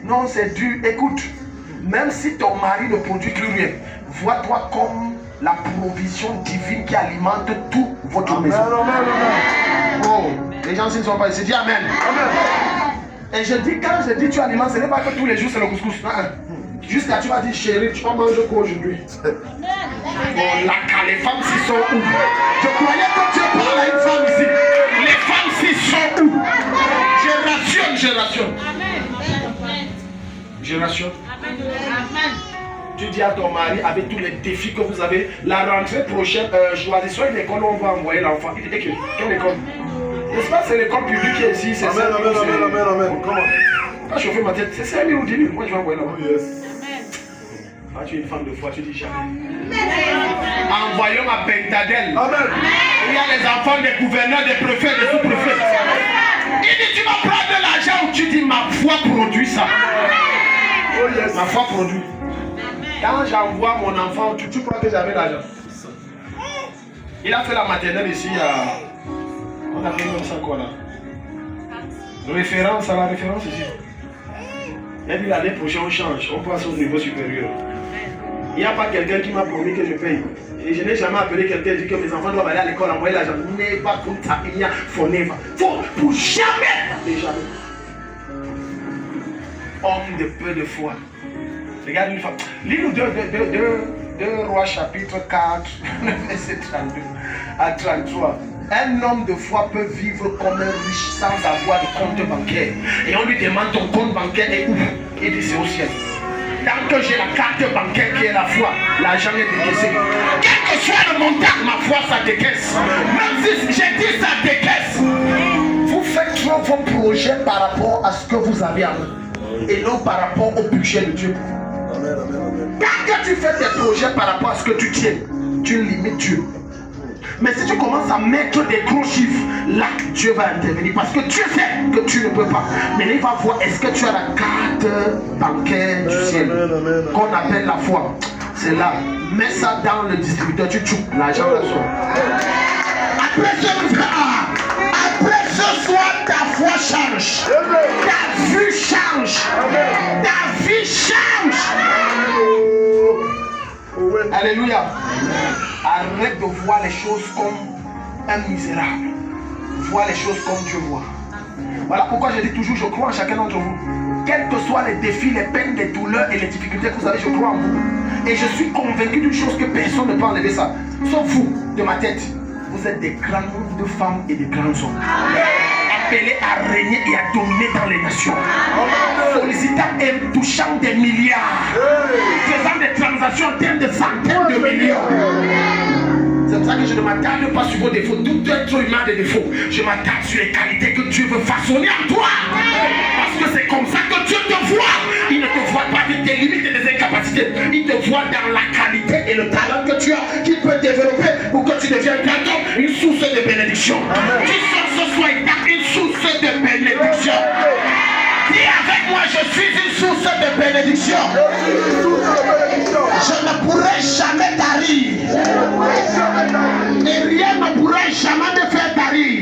Non, c'est dur. Écoute, même si ton mari ne produit plus rien, vois-toi comme la provision divine qui alimente toute votre maison. Amen. Oh, les gens s'ils ne sont pas ici, dis Amen. Amen. Et je dis, quand je dis tu alimentes, ce n'est pas que tous les jours c'est le couscous. Juste là, tu vas dire, chérie, tu vas manger quoi aujourd'hui? Oh, là, les femmes s'y sont où? Je croyais que Dieu parle à une femme ici. Les femmes s'y sont où? Je rationne. Je rationne. Tu dis à ton mari, avec tous les défis que vous avez, la rentrée prochaine, choisissons une école où on va envoyer l'enfant. Il dit, quelle école? N'est-ce pas, c'est l'école publique qui est ici, c'est ça. Amen. Comment? Pas chauffer ma tête, c'est 5 000 ou 10 000, moi je vais envoyer là-bas. Oh, yes. Quand tu es une femme de foi, tu dis jamais. Envoyons à Pentadelle. Amen. Il y a les enfants des gouverneurs, des préfets, des sous-préfets. Il dit, tu vas prendre de l'argent ou tu dis, ma foi produit ça. Oh, yes. Ma foi produit. Quand j'envoie mon enfant, tu crois que j'avais l'argent? Il a fait la maternelle ici à... On a fait comme ça quoi là? Référence à la référence ici. Il a dit l'année prochaine on change, on passe au niveau supérieur. Il n'y a pas quelqu'un qui m'a promis que je paye. Et je n'ai jamais appelé quelqu'un et dit que mes enfants doivent aller à l'école, envoyer l'argent. Never put ça, il y a forever. Pour jamais. Et jamais. Homme de peu de foi. Regarde une femme. Lis-nous 2 Rois chapitre 4, verset 32 à 33. Un homme de foi peut vivre comme un riche sans avoir de compte bancaire. Et on lui demande ton compte bancaire est où? Il dit c'est au ciel. Tant que j'ai la carte bancaire qui est la foi, l'argent est décaissé. Quel que soit le montant, ma foi ça décaisse. Même si j'ai dit ça décaisse. Vous faites trop vos projets par rapport à ce que vous avez en vous. Et non par rapport au budget de Dieu. Amen. Tant que tu fais tes projets par rapport à ce que tu tiens, tu limites Dieu. Mais si tu commences à mettre des gros chiffres, là, Dieu va intervenir. Parce que Dieu sait que tu ne peux pas. Mais il va voir, est-ce que tu as la carte bancaire du ciel qu'on appelle la foi. C'est là. Mets ça dans le distributeur, tu tues. L'argent là sort. Après ce soir, ta foi change. Ta vue change. Ta vie change. Alléluia. Arrête de voir les choses comme un misérable. Vois les choses comme Dieu voit. Voilà pourquoi je dis toujours, je crois en chacun d'entre vous. quels que soient les défis, les peines, les douleurs et les difficultés que vous avez, je crois en vous. Et je suis convaincu d'une chose, que personne ne peut enlever ça. Sauf vous, de ma tête. Vous êtes des grandes femmes et des grands hommes. Appelés à régner et à dominer dans les nations. Sollicitant et touchant des milliards. Faisant des transactions en termes de centaines de millions. C'est pour ça que je ne m'attarde pas sur vos défauts. Tout être humain a des défauts. Je m'attarde sur les qualités que Dieu veut façonner en toi. Parce que c'est comme ça que Dieu te voit. Il ne te voit pas avec tes limites et des incapacités. Il te voit dans la qualité et le talent que tu as, qu'il peut développer pour que tu deviennes bientôt une source de bénédiction. Tu sors ce soir une source de bénédiction. Dis avec moi, je suis une source de bénédiction. Je ne pourrai jamais tarir. Et rien ne pourrait jamais me faire tarir.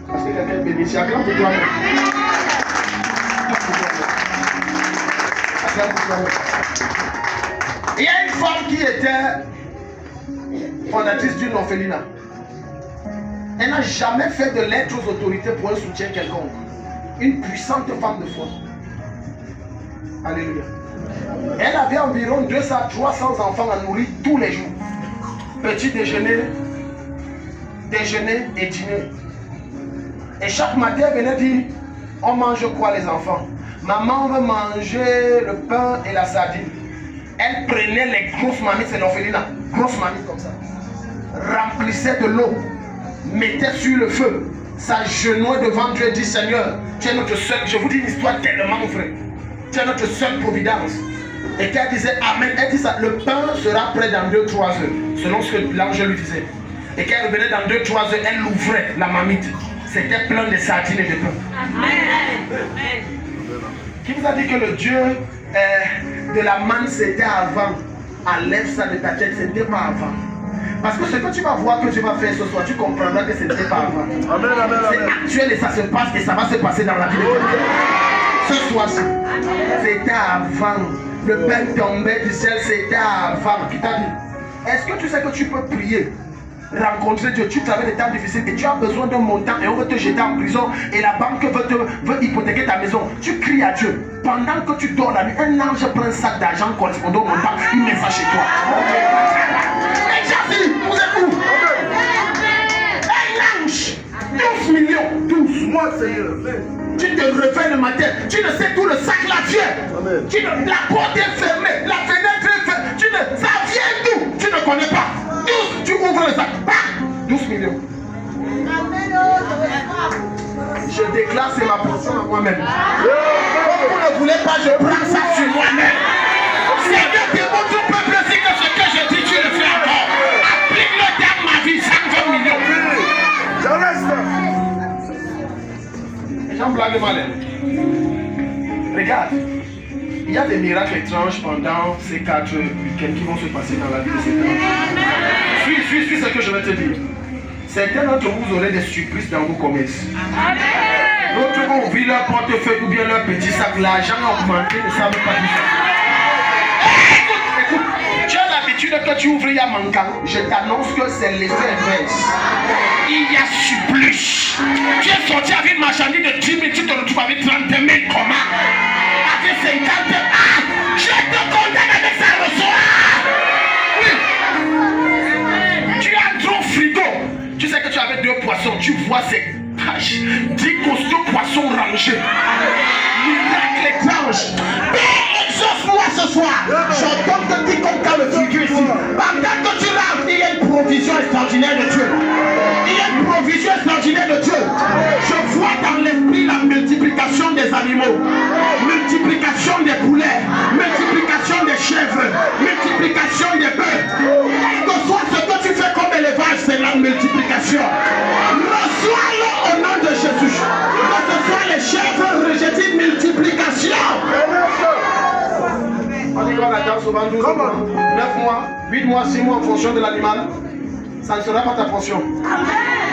Parce que quelqu'un est béni. Acclame pour toi-même. Il y a une femme qui était fondatrice d'une orphelinat. Elle n'a jamais fait de lettres aux autorités pour un soutien quelconque. Une puissante femme de foi. Alléluia. Elle avait environ 200 à 300 enfants à nourrir tous les jours. Petit déjeuner, déjeuner et dîner. Et chaque matin, elle venait dire, on mange quoi les enfants? Maman veut manger le pain et la sardine. Elle prenait les grosses mamies, c'est l'orphelinat, grosses mamies comme ça. Remplissait de l'eau. Mettait sur le feu, s'agenouillait devant Dieu et dit, Seigneur, tu es notre seul, je vous dis une histoire tellement, mon frère, tu es notre seule providence. Et qu'elle disait Amen, elle dit ça, le pain sera prêt dans 2-3 heures, selon ce que l'ange lui disait. Et qu'elle revenait dans 2-3 heures, elle l'ouvrait, la mamite. C'était plein de sardines et de pain. Amen. Qui vous a dit que le Dieu de la manne c'était avant? Enlève ça de ta tête, c'était pas avant. Parce que ce que tu vas voir que tu vas faire ce soir, tu comprendras que ce n'était pas avant. C'est actuel et ça se passe et ça va se passer dans la vie de quelqu'un. Ce soir-ci, c'était avant. Le pain tombait du ciel, c'était avant. Qui t'a dit? Est-ce que tu sais que tu peux prier, rencontrer Dieu, tu traverses des temps difficiles et tu as besoin d'un montant et on veut te jeter en prison et la banque veut hypothéquer ta maison. Tu cries à Dieu. Pendant que tu dors la nuit, un ange prend un sac d'argent correspondant au montant, il met ça chez toi. Vous êtes où? Un ange, 12 millions, 12 mois, Seigneur. Tu te réveilles le matin, tu ne sais d'où le sac là vient. La porte est fermée, la fenêtre est fermée. Ça vient d'où? Tu ne connais pas. 12, tu ouvres le sac, 12 millions. Je déclare, c'est ma portion à moi-même. Comme vous ne voulez pas, je prends ça sur moi-même. Seigneur, démontre ton peuple ainsi que ce que je dis, tu le fais encore. Applique-le dans ma vie, 120 millions. Je reste. Les gens blaguent mal. Regarde, il y a des miracles étranges pendant ces 4 week-ends qui vont se passer dans la vie de ces gens. Suis ce que je vais te dire. Certains d'entre vous, vous aurez des surprises dans vos commerces. D'autres vont ouvrir leur portefeuille ou bien leur petit sac. L'argent a augmenté, ne savent pas du tout. Écoute, tu as l'habitude que tu ouvres, il y a manquant. Je t'annonce que c'est l'effet inverse. Il y a surplus. Tu es sorti avec une marchandise de 10 000, tu te retrouves avec 30 000. Comment? Avec 50 000. Je te condamne avec ça le soir. Oui. Tu as trop frigo. Tu sais que tu avais 2 poissons. Tu vois ces tâches. 10 costauds poissons rangés. Miracle étrange. Exauce-moi ce soir. J'entends que quiconque a le figure ici. Pendant que tu rentres, il y a une provision extraordinaire de Dieu. Il y a une provision extraordinaire de Dieu. Je vois dans l'esprit la multiplication des animaux, multiplication des poulets, multiplication des chèvres, multiplication des bœufs. Que soit ce que tu fais comme élevage, c'est la multiplication. Reçois-le au nom de Jésus. Que ce soit les chèvres rejetés, multiplication. On y va la danse souvent 12 mois, 9 mois, 8 mois, 6 mois en fonction de l'animal. Ça ne sera pas ta portion.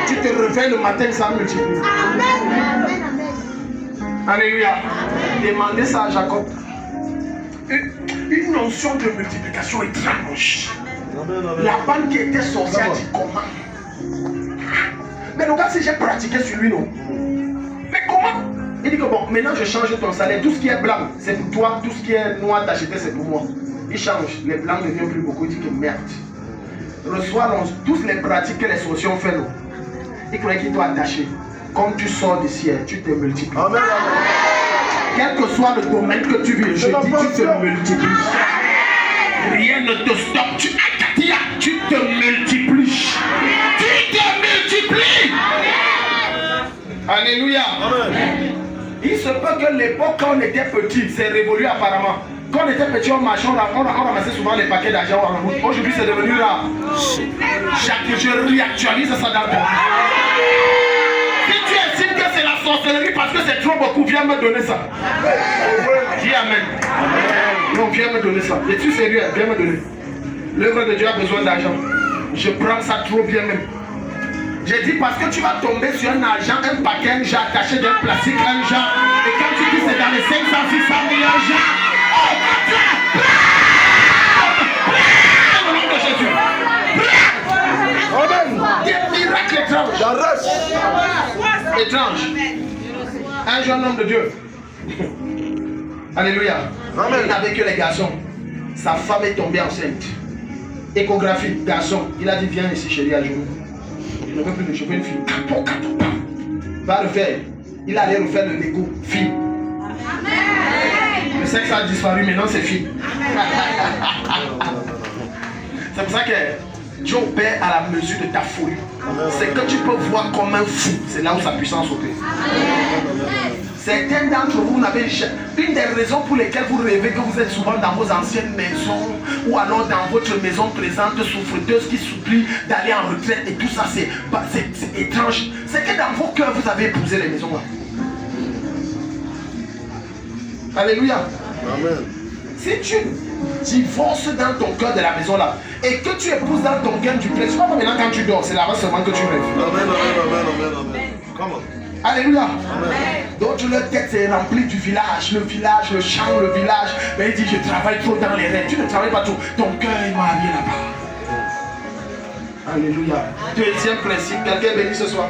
Tu te réveilles le matin, ça multiplie. Alléluia. Demandez ça à Jacob. Une notion de multiplication étrange. La banque qui était sorcière dit comment? Mais regarde si j'ai pratiqué sur lui, non? Mais comment? Il dit que bon, maintenant je change ton salaire. Tout ce qui est blanc, c'est pour toi. Tout ce qui est noir t'acheter, c'est pour moi. Il change. Les blancs ne deviennent plus beaucoup. Il dit que merde. Reçois tous les pratiques que les sorciers ont fait. Non. Il croyait qu'il doit attacher. Comme tu sors du ciel, tu te multiplies. Amen. Quel que soit le domaine que tu vis, je dis, tu te multiplies. Rien ne te stoppe. Tu te multiplies. Tu te multiplies. Alléluia. Amen. Il se peut que l'époque quand on était petit, c'est révolu apparemment. Quand on était petit, on marchait, on ramassait souvent les paquets d'argent en route. Aujourd'hui, c'est devenu là. Je réactualise ça dans ton vie. Si tu estimes que c'est la sorcellerie parce que c'est trop beaucoup, viens me donner ça. Dis amen. Non, viens me donner ça. Es-tu sérieux? Viens me donner. L'œuvre de Dieu a besoin d'argent. Je prends ça trop bien même. J'ai dit parce que tu vas tomber sur un argent, un paquet, un genre attaché d'un plastique, un genre. Et quand tu dis c'est dans les 500, 600 millions, genre. Au nom de Jésus. Amen. Des miracles étranges. J'arrête. Étranges. Un jeune homme de Dieu. Alléluia. Amen. Il n'avait que les garçons. Sa femme est tombée enceinte. Échographie, garçon. Il a dit viens ici chérie à genoux. Je ne veux plus de cheveux, une fille. Va refaire. Il allait refaire le Lego. Fille. Le sexe a disparu, maintenant c'est fille. C'est pour ça que Dieu opère à la mesure de ta folie. C'est que tu peux voir comme un fou. C'est là où sa puissance opère. Certains d'entre vous n'avez jamais. Une des raisons pour lesquelles vous rêvez que vous êtes souvent dans vos anciennes maisons ou alors dans votre maison présente souffreteuse qui supplie d'aller en retraite et tout ça, c'est étrange. C'est que dans vos cœurs, vous avez épousé les maisons là. Alléluia. Amen. Si tu divorces dans ton cœur de la maison là et que tu épouses dans ton cœur du plaisir, c'est pas maintenant quand tu dors, c'est là-bas seulement que tu rêves. Amen. Come on. Alléluia. Amen. D'autres, leur tête c'est rempli du village, le chant, le village. Mais il dit je travaille trop dans les rêves. Tu ne travailles pas trop. Ton cœur est marié là-bas. Alléluia. Deuxième principe. Quelqu'un est béni ce soir.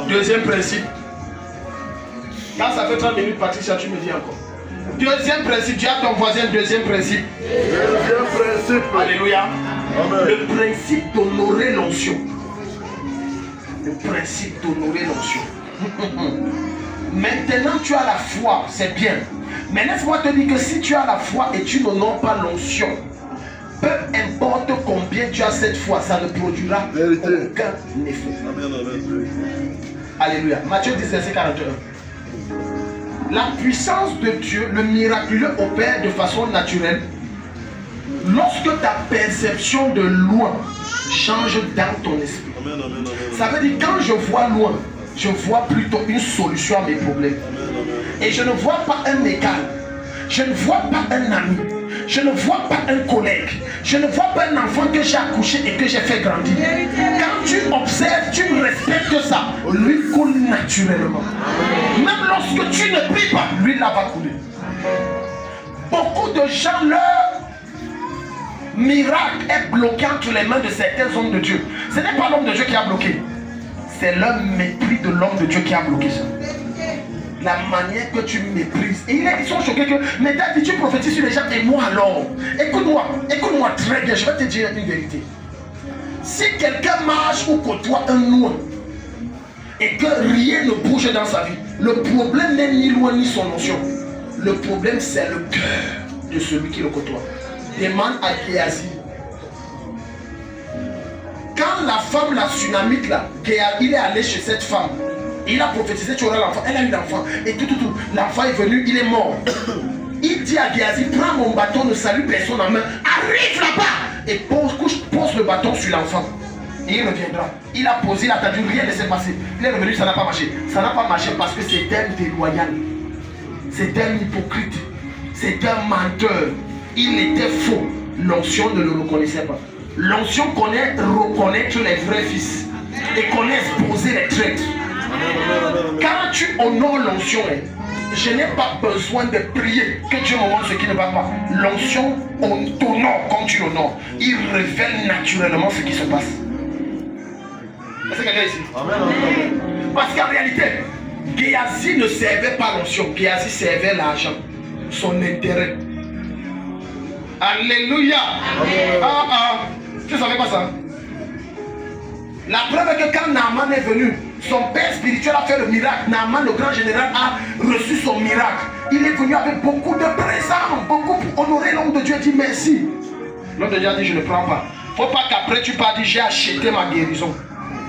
Deuxième principe. Quand ça fait 30 minutes, Patricia, tu me dis encore. Deuxième principe. Dis à ton voisin, deuxième principe. Deuxième principe. Alléluia. Amen. Le principe d'honorer l'onction. Le principe d'honorer l'onction. Maintenant tu as la foi, c'est bien. Mais laisse-moi te dire que si tu as la foi et tu n'honores pas l'onction, peu importe combien tu as cette foi, ça ne produira Vérité. aucun effet. Amen. Alléluia. Matthieu 10, verset 41. La puissance de Dieu, le miraculeux opère de façon naturelle lorsque ta perception de loin change dans ton esprit. Amen. Ça veut dire quand je vois loin, je vois plutôt une solution à mes problèmes. Et je ne vois pas un égal. Je ne vois pas un ami. Je ne vois pas un collègue. Je ne vois pas un enfant que j'ai accouché et que j'ai fait grandir. Quand tu observes, tu respectes ça. Lui coule naturellement. Même lorsque tu ne pries pas, lui là va couler. Beaucoup de gens, leur miracle est bloqué entre les mains de certains hommes de Dieu. Ce n'est pas l'homme de Dieu qui a bloqué. C'est le mépris de l'homme de Dieu qui a bloqué ça. La manière que tu méprises. Et ils sont choqués que, mais David, tu prophétises sur les gens. Et moi alors, écoute-moi très bien, je vais te dire une vérité. Si quelqu'un marche ou côtoie un noir et que rien ne bouge dans sa vie, le problème n'est ni loin ni son notion. Le problème c'est le cœur de celui qui le côtoie. Demande à Géasi. Quand la femme, la tsunamite là, il est allé chez cette femme, il a prophétisé, tu auras l'enfant, elle a eu l'enfant, et tout, l'enfant est venu, il est mort. Il dit à Géasi, prends mon bâton, ne salue personne en main, arrive là-bas, et pose le bâton sur l'enfant. Et il reviendra. Il a posé, il a attendu, rien ne s'est passé. Il est revenu, ça n'a pas marché. Ça n'a pas marché parce que c'est un déloyal. C'est un hypocrite. C'est un menteur. Il était faux. L'onction ne le reconnaissait pas. L'onction connaît reconnaître les vrais fils et connaît exposer les traîtres. Quand tu honores l'onction, je n'ai pas besoin de prier que Dieu me montre ce qui ne va pas. L'onction, on t'honore comme tu l'honores. Il révèle naturellement ce qui se passe. Est-ce que quelqu'un ici? Amen. Parce qu'en réalité, Géasi ne servait pas l'onction, Géasi servait l'argent, son intérêt. Alléluia. Tu savais pas ça? La preuve est que quand Naaman est venu, son père spirituel a fait le miracle. Naaman, le grand général, a reçu son miracle. Il est venu avec beaucoup de présents, beaucoup pour honorer l'homme de Dieu. Il dit merci. L'homme de Dieu a dit je ne prends pas. Faut pas qu'après tu parles, j'ai acheté ma guérison.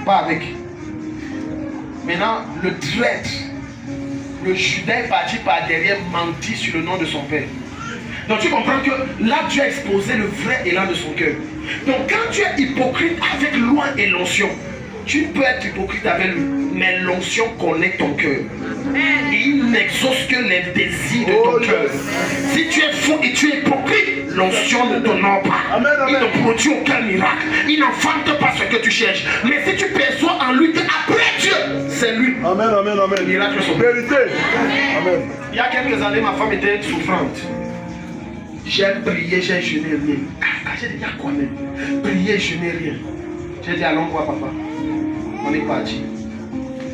Pas avec. Maintenant, le traître, le Judas est parti par derrière mentir sur le nom de son père. Donc tu comprends que là tu as exposé le vrai élan de son cœur. Donc quand tu es hypocrite avec l'oint et l'onction, tu peux être hypocrite avec lui, mais l'onction connaît ton cœur. Et il n'exauce que les désirs de ton cœur. Si tu es faux et tu es hypocrite, l'onction ne t'honore pas. Il ne produit aucun miracle. Il n'enfante pas ce que tu cherches. Mais si tu perçois en lui qu'après Dieu, c'est lui. Amen, amen, amen. Miracle sont Vérité. Amen. Il y a quelques années, ma femme était souffrante. J'ai prié, j'ai jeûné rien. J'ai dit, il y a quoi même? Prier, jeûner rien. J'ai dit, allons voir papa. On est parti.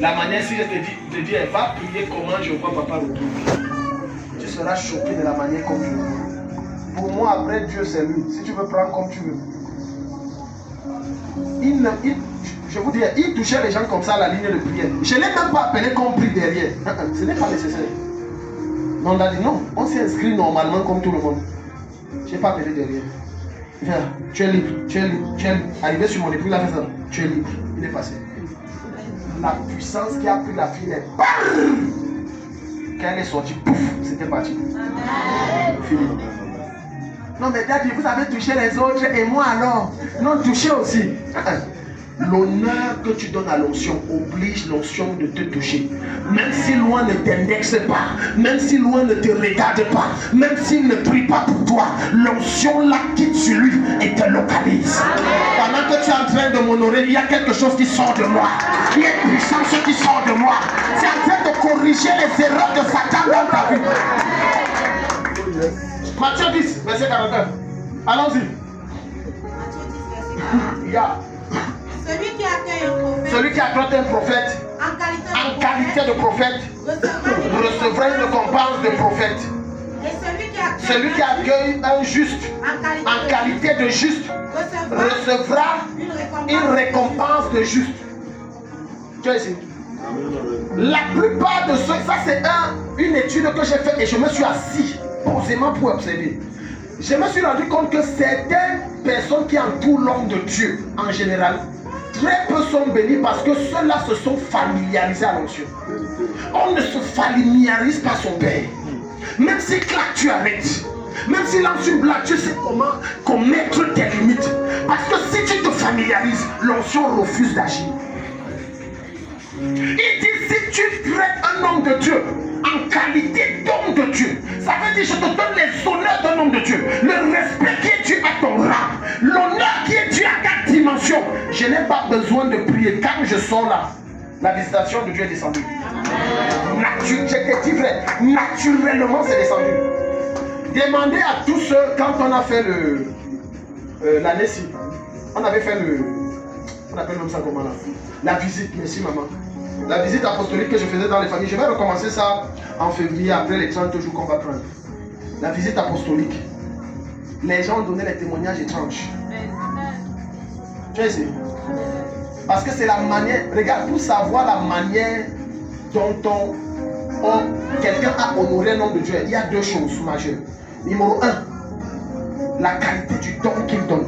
La manière, si je te dis, va prier comment je vois papa retourner. Tu seras choqué de la manière comme je le vois. Pour moi, après Dieu, c'est lui. Si tu veux prendre comme tu veux. Je vous dis, il touchait les gens comme ça à la ligne de prière. Je ne l'ai même pas appelé qu'on prie derrière. Ce n'est pas nécessaire. Mais on a dit non, on s'est inscrit normalement comme tout le monde. Je n'ai pas appelé derrière. Viens, tu es libre, tu es libre, tu es libre. Arrivé sur mon époux, il a fait ça. Tu es libre. Il est passé. La puissance qui a pris la fille est BAM! Quand elle est sortie, pouf, c'était parti. Fini. Non mais daddy, vous avez touché les autres et moi alors? Non, touché aussi. L'honneur que tu donnes à l'onction oblige l'onction de te toucher. Même si loin ne t'indexe pas, même si loin ne te regarde pas, même s'il ne prie pas pour toi, l'onction la quitte sur lui et te localise. Pendant que tu es en train de m'honorer, il y a quelque chose qui sort de moi. Il y a une puissance qui sort de moi. C'est en train de corriger les erreurs de Satan dans ta vie. Matthieu 10, verset 41. Allons-y. Matthieu 10, verset 41. Yeah. Celui qui accueille un prophète en qualité de prophète recevra une récompense de prophète. Et celui qui accueille un juste en qualité de juste recevra une récompense de juste. Tu vois ici? La plupart de ceux, ça c'est une étude que j'ai faite et je me suis assis posément pour observer. Je me suis rendu compte que certaines personnes qui entourent l'homme de Dieu en général, très peu sont bénis parce que ceux-là se sont familiarisés à l'onction. On ne se familiarise pas son père. Même si claque, tu arrêtes. Même si lance une blague, tu sais comment commettre tes limites. Parce que si tu te familiarises, l'onction refuse d'agir. Il dit si tu traites un homme de Dieu en qualité d'homme de Dieu, ça veut dire je te donne les honneurs d'un homme de Dieu, le respect qui est dû à ton rang, l'honneur qui est dû à ta dimension. Je n'ai pas besoin de prier. Quand je sors là, la visitation de Dieu est descendue. Je te dis vrai, naturellement c'est descendu. Demandez à tous ceux, quand on a fait l'année-ci, on avait fait on appelle même ça comment là? La visite, merci maman. La visite apostolique que je faisais dans les familles, je vais recommencer ça en février, après les 30 jours qu'on va prendre. La visite apostolique. Les gens ont donné les témoignages étranges. Tu vois ici? Parce que c'est la manière, regarde, pour savoir la manière dont quelqu'un a honoré un nom de Dieu, il y a deux choses majeures. Numéro 1, la qualité du don qu'il donne.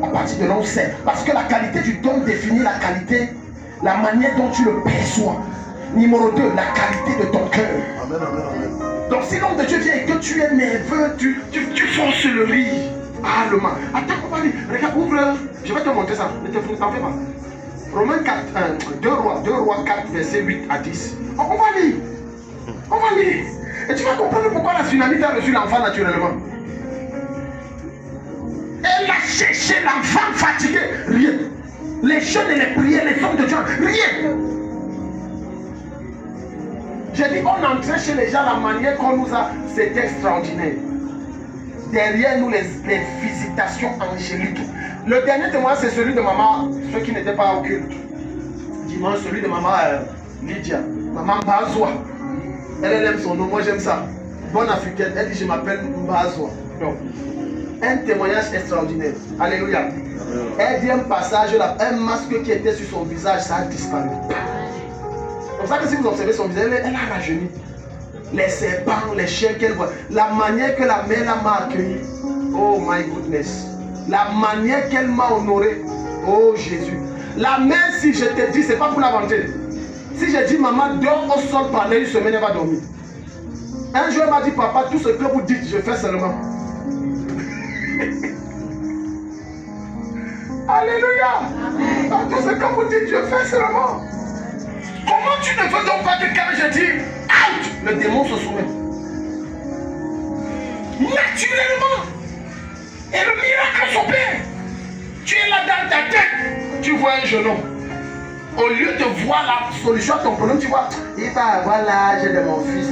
À partir de là, on sait. Parce que la qualité du don définit la qualité, la manière dont tu le perçois. Numéro 2, la qualité de ton cœur. Amen, amen, amen. Donc si l'homme de Dieu vient et que tu es nerveux, tu forces le riz. Ah, le mal. Attends, on va lire. Regarde, ouvre. Je vais te montrer ça. Ne t'en fais pas. Romains 4, 2 rois 4, verset 8 à 10. On va lire. On va lire. Et tu vas comprendre pourquoi la tsunami a reçu l'enfant naturellement. Elle a cherché l'enfant fatigué. Rien. Les jeunes et les prières, les hommes de Dieu, rien. J'ai dit, on entrait chez les gens, la manière qu'on nous a, c'est extraordinaire. Derrière nous, les visitations angéliques. Le dernier témoin, c'est celui de maman, ceux qui n'étaient pas au culte. Dimanche, celui de maman Lydia, maman Mbazwa. Elle aime son nom, moi j'aime ça. Bonne africaine, elle dit je m'appelle Mbazwa. Donc, un témoignage extraordinaire. Alléluia. Amen. Elle dit un passage, un masque qui était sur son visage, ça a disparu. C'est pour ça que si vous observez son visage, elle a rajeuni. Les serpents, les chiens qu'elle voit, la manière que la mère m'a accueilli. Oh my goodness. La manière qu'elle m'a honoré. Oh Jésus. La mère, si je te dis, c'est pas pour la vanter. Si je dis maman dors au sol pendant une semaine, elle va dormir. Un jour elle m'a dit papa, tout ce que vous dites, je fais seulement. Alléluia. Tout ce que vous dites, je fais seulement. Comment tu ne veux donc pas que quand je dis out, le démon se soumet? Naturellement. Et le miracle s'opère. Tu es là dans ta tête. Tu vois un jeune homme. Au lieu de voir la solution à ton problème, tu vois, il va avoir l'âge de mon fils.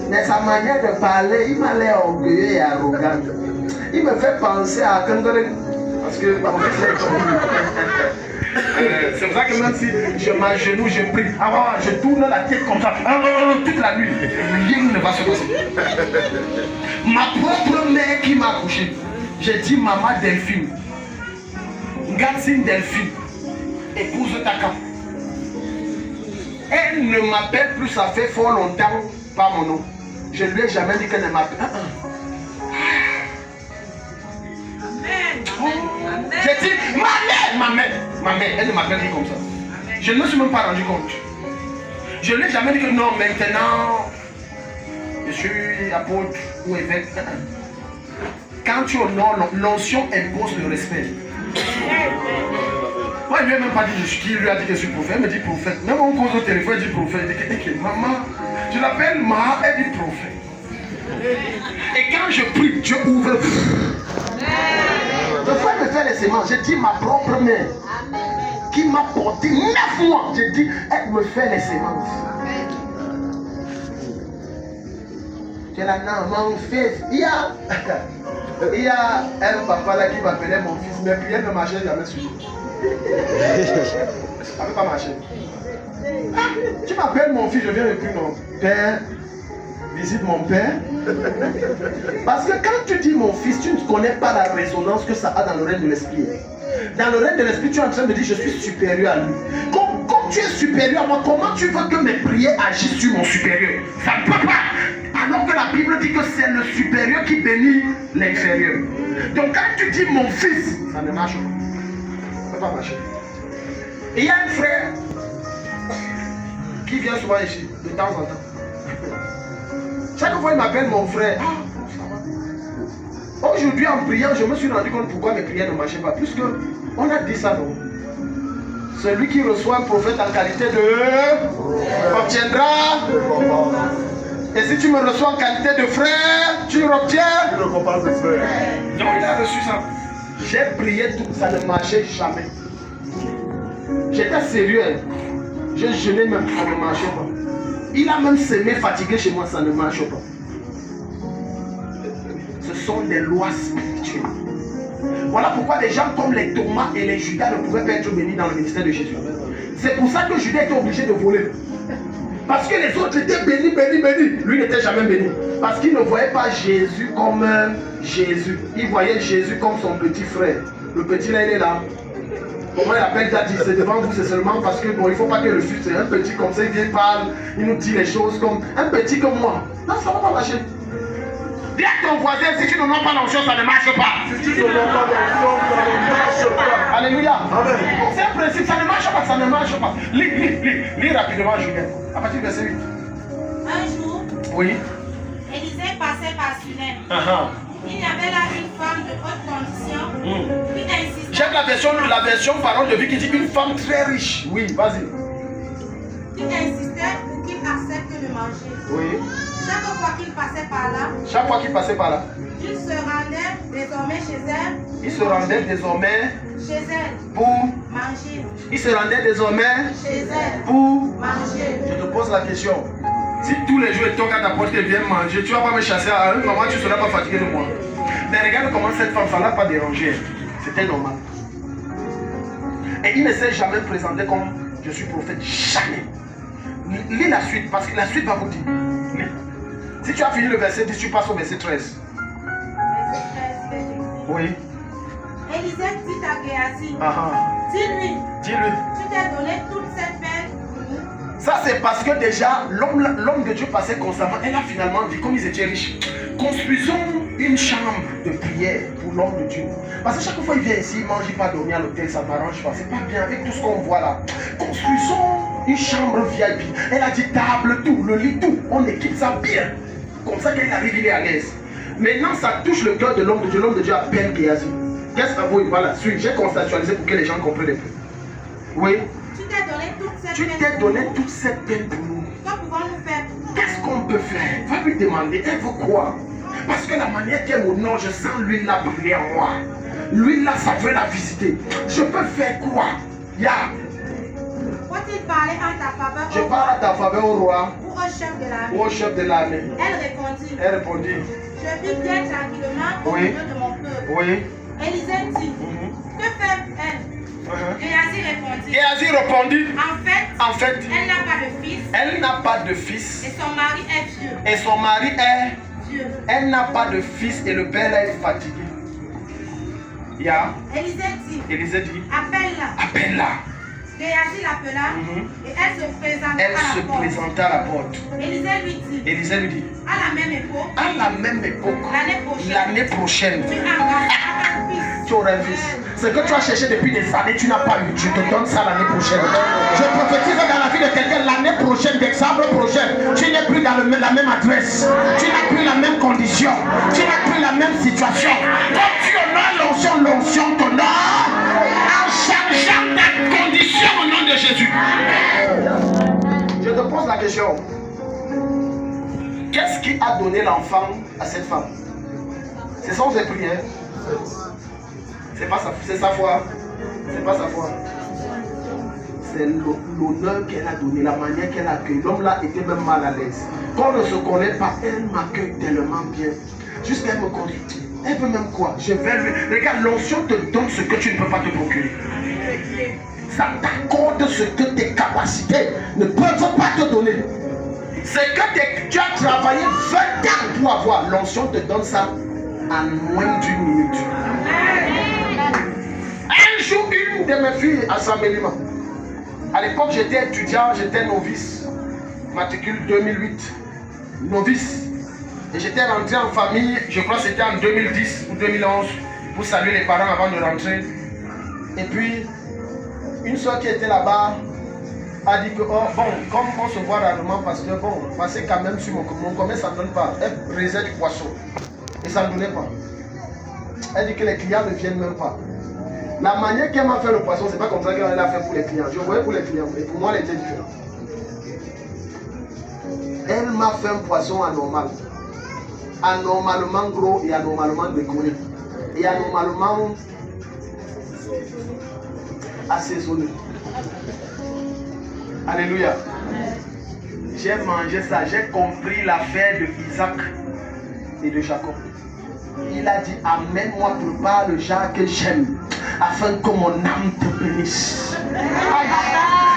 Mais sa manière de parler, il m'a l'air orgueilleux et arrogant. Il me fait penser à Kandore. Parce que mon fils est comme c'est pour ça que même si je m'agenouille, je prie, je tourne la tête comme ça, toute la nuit, rien ne va se passer. Ma propre mère qui m'a accouché, j'ai dit maman Delphine, Gatsine Delphine, épouse Taka. Elle ne m'appelle plus, ça fait fort longtemps, pas mon nom. Je lui ai jamais dit qu'elle ne m'appelle. J'ai dit, ma mère, elle ne m'appelle plus comme ça. Je ne me suis même pas rendu compte. Je ne lui ai jamais dit que non, maintenant, je suis apôtre ou évêque. Quand tu honores, l'onction impose le respect. Moi, il ne lui a même pas dit qui lui a dit que je suis prophète. Elle me dit prophète. Même on cause au téléphone, elle dit prophète. Elle dit que maman, je l'appelle Ma, elle dit prophète. Et quand je prie, Dieu ouvre. Le frère me fait les semences. J'ai dit ma propre mère qui m'a porté 9 mois. J'ai dit, elle me fait les semences. J'ai la non, mon fils. Il y a un papa là qui m'appelait mon fils. Mes prières ne marchaient jamais sur lui. Ça ne peut pas marcher. Tu m'appelles mon fils, je viens et puis non. Père, visite mon père. Parce que quand tu dis mon fils, tu ne connais pas la résonance que ça a dans le règne de l'esprit. Dans le règne de l'esprit, tu es en train de dire je suis supérieur à lui. Comme tu es supérieur à moi, comment tu veux que mes prières agissent sur mon supérieur? Ça ne peut pas. Alors que la Bible dit que c'est le supérieur qui bénit l'inférieur. Donc quand tu dis mon fils, ça ne marche pas. Ça ne peut pas marcher. Et il y a un frère qui vient souvent ici, de temps en temps. Chaque fois il m'appelle mon frère. Aujourd'hui en priant, je me suis rendu compte pourquoi mes prières ne marchaient pas. Puisque on a dit ça, non? Celui qui reçoit un prophète en qualité de obtiendra. Et si tu me reçois en qualité de frère, tu obtiens. Tu récompenses de frère. Donc il a reçu ça. J'ai prié tout, ça ne marchait jamais. J'étais sérieux. J'ai jeûné même, ça ne marchait pas. Il a même semé fatigué chez moi, ça ne marche pas. Ce sont des lois spirituelles. Voilà pourquoi des gens comme les Thomas et les Judas ne pouvaient pas être bénis dans le ministère de Jésus. C'est pour ça que Judas était obligé de voler. Parce que les autres étaient bénis, bénis, bénis. Lui n'était jamais béni. Parce qu'il ne voyait pas Jésus comme Jésus. Il voyait Jésus comme son petit frère. Le petit là, il est là. Comment il appelle Daddy? C'est devant vous, c'est seulement parce que bon, il ne faut pas qu'il refuse. C'est un petit comme ça, il vient parle, il nous dit les choses comme un petit comme moi. Non, ça ne va pas marcher. Dis à ton voisin, si tu n'honores pas l'onction, ça ne marche pas. Si tu n'honores pas l'onction, ça ne marche pas. Alléluia. Amen. C'est un principe, ça ne marche pas, ça ne marche pas. Lis rapidement, Julien. À partir du verset 8. Un jour, Oui. Élisée passait par Sunem. Il y avait là une femme de haute condition qui insistait. Check la version parole de vie qui dit une femme très riche. Oui, vas-y. Qui insistait pour qu'il accepte de manger. Oui. Chaque fois qu'il passait par là, Chaque fois qu'il passait par là, il se rendait désormais chez elle. il se rendait désormais Chez elle, pour. manger. Il se rendait désormais Chez elle, pour. manger. Je te pose la question. Si tous les jours, toi, quand ta porte vient manger, tu ne vas pas me chasser à un moment, tu ne seras pas fatigué de moi. Mais regarde comment cette femme, ça ne l'a pas dérangé. C'était normal. Et il ne s'est jamais présenté comme je suis prophète. Jamais. Lis la suite, parce que la suite va vous dire. Si tu as fini le verset 10, tu passes au verset 13. Verset 13, Oui. Élisée dit à Géasi, Dis-lui. tu t'es donné toute cette peine pour nous. Ça, c'est parce que déjà, l'homme de Dieu passait constamment. Elle a finalement dit, comme ils étaient riches, construisons une chambre de prière pour l'homme de Dieu. Parce que chaque fois qu'il vient ici, il mange, il pas dormir à l'hôtel, ça m'arrange pas. C'est pas bien avec tout ce qu'on voit là. Construisons une chambre VIP. Elle a dit table, tout, le lit, tout. On équipe ça bien. Comme ça, quand il arrive, il est à l'aise. Maintenant, ça touche le cœur de l'homme de Dieu. L'homme de Dieu appelle Géasi. Qu'est-ce que vous voilà, j'ai contextualisé pour que les gens comprennent un peu. Oui. Tu t'es donné toute cette Tu peine. t'es donné toute cette peine pour nous. Que pouvons-nous faire? Qu'est-ce qu'on peut faire? Va lui demander, elle veut quoi? Parce que la manière qu'elle m'honore, je sens l'huile là brûler en moi. L'huile là, ça veut la visiter. Je peux faire quoi? Faut-il parler en ta faveur Je parle à ta faveur au roi ou au chef de l'armée? ou au chef de l'armée. Elle répondit, je vis bien tranquillement au milieu de mon peuple. Oui. Élisée dit, que fait-elle? Géasi répondit, en fait, elle n'a pas de fils. Elle n'a pas de fils. Et son mari est vieux. Et son mari est vieux. Elle n'a pas de fils et le père là est fatigué. Élisée dit, appelle-la. Géasi l'appela et elle se présenta à la porte. Élisée lui dit, à la même époque, l'année prochaine, tu auras un fils. Ce que tu as cherché depuis des années, tu n'as pas eu. Je te donne ça l'année prochaine. Je prophétise dans la vie de quelqu'un l'année prochaine, d'exemple prochain. Tu n'es plus dans la même adresse. Tu n'as plus la même condition. Tu n'as plus la même situation. Quand tu honores l'onction t'honore en changeant ta condition au nom de Jésus. Je te pose la question. Qu'est-ce qui a donné l'enfant à cette femme? C'est son prières. C'est sa foi. C'est pas sa foi. C'est l'honneur qu'elle a donné, la manière qu'elle a accueilli. L'homme là était même mal à l'aise. Quand on ne se connaît pas, elle m'accueille tellement bien. Jusqu'à elle me conduit. Elle veut même quoi? Je vais lui. Regarde, l'onction te donne ce que tu ne peux pas te procurer. Ça t'accorde ce que tes capacités ne peuvent pas te donner. C'est que tu as travaillé 20 ans pour avoir. L'onction te donne ça en moins d'une minute. Un jour, une de mes filles à Saint-Mélima. À l'époque, j'étais étudiant, j'étais novice. Matricule 2008. Novice. Et j'étais rentré en famille, je crois que c'était en 2010 ou 2011, pour saluer les parents avant de rentrer. Et puis, une soeur qui était là-bas a dit que, oh, bon, comme on se voit rarement, parce que, bon, passer quand même sur mon commerce, ça ne donne pas. Elle brisait du poisson. Et ça ne donnait pas. Elle dit que les clients ne viennent même pas. La manière qu'elle m'a fait le poisson, c'est pas comme ça qu'elle a fait pour les clients. Je voyais pour les clients, mais pour moi, elle était différente. Elle m'a fait un poisson anormal. Anormalement gros et anormalement décoré. Et anormalement assaisonné. Alléluia. J'ai mangé ça, j'ai compris l'affaire de Isaac et de Jacob. Il a dit, amène-moi, prépare le genre que j'aime, afin que mon âme te bénisse.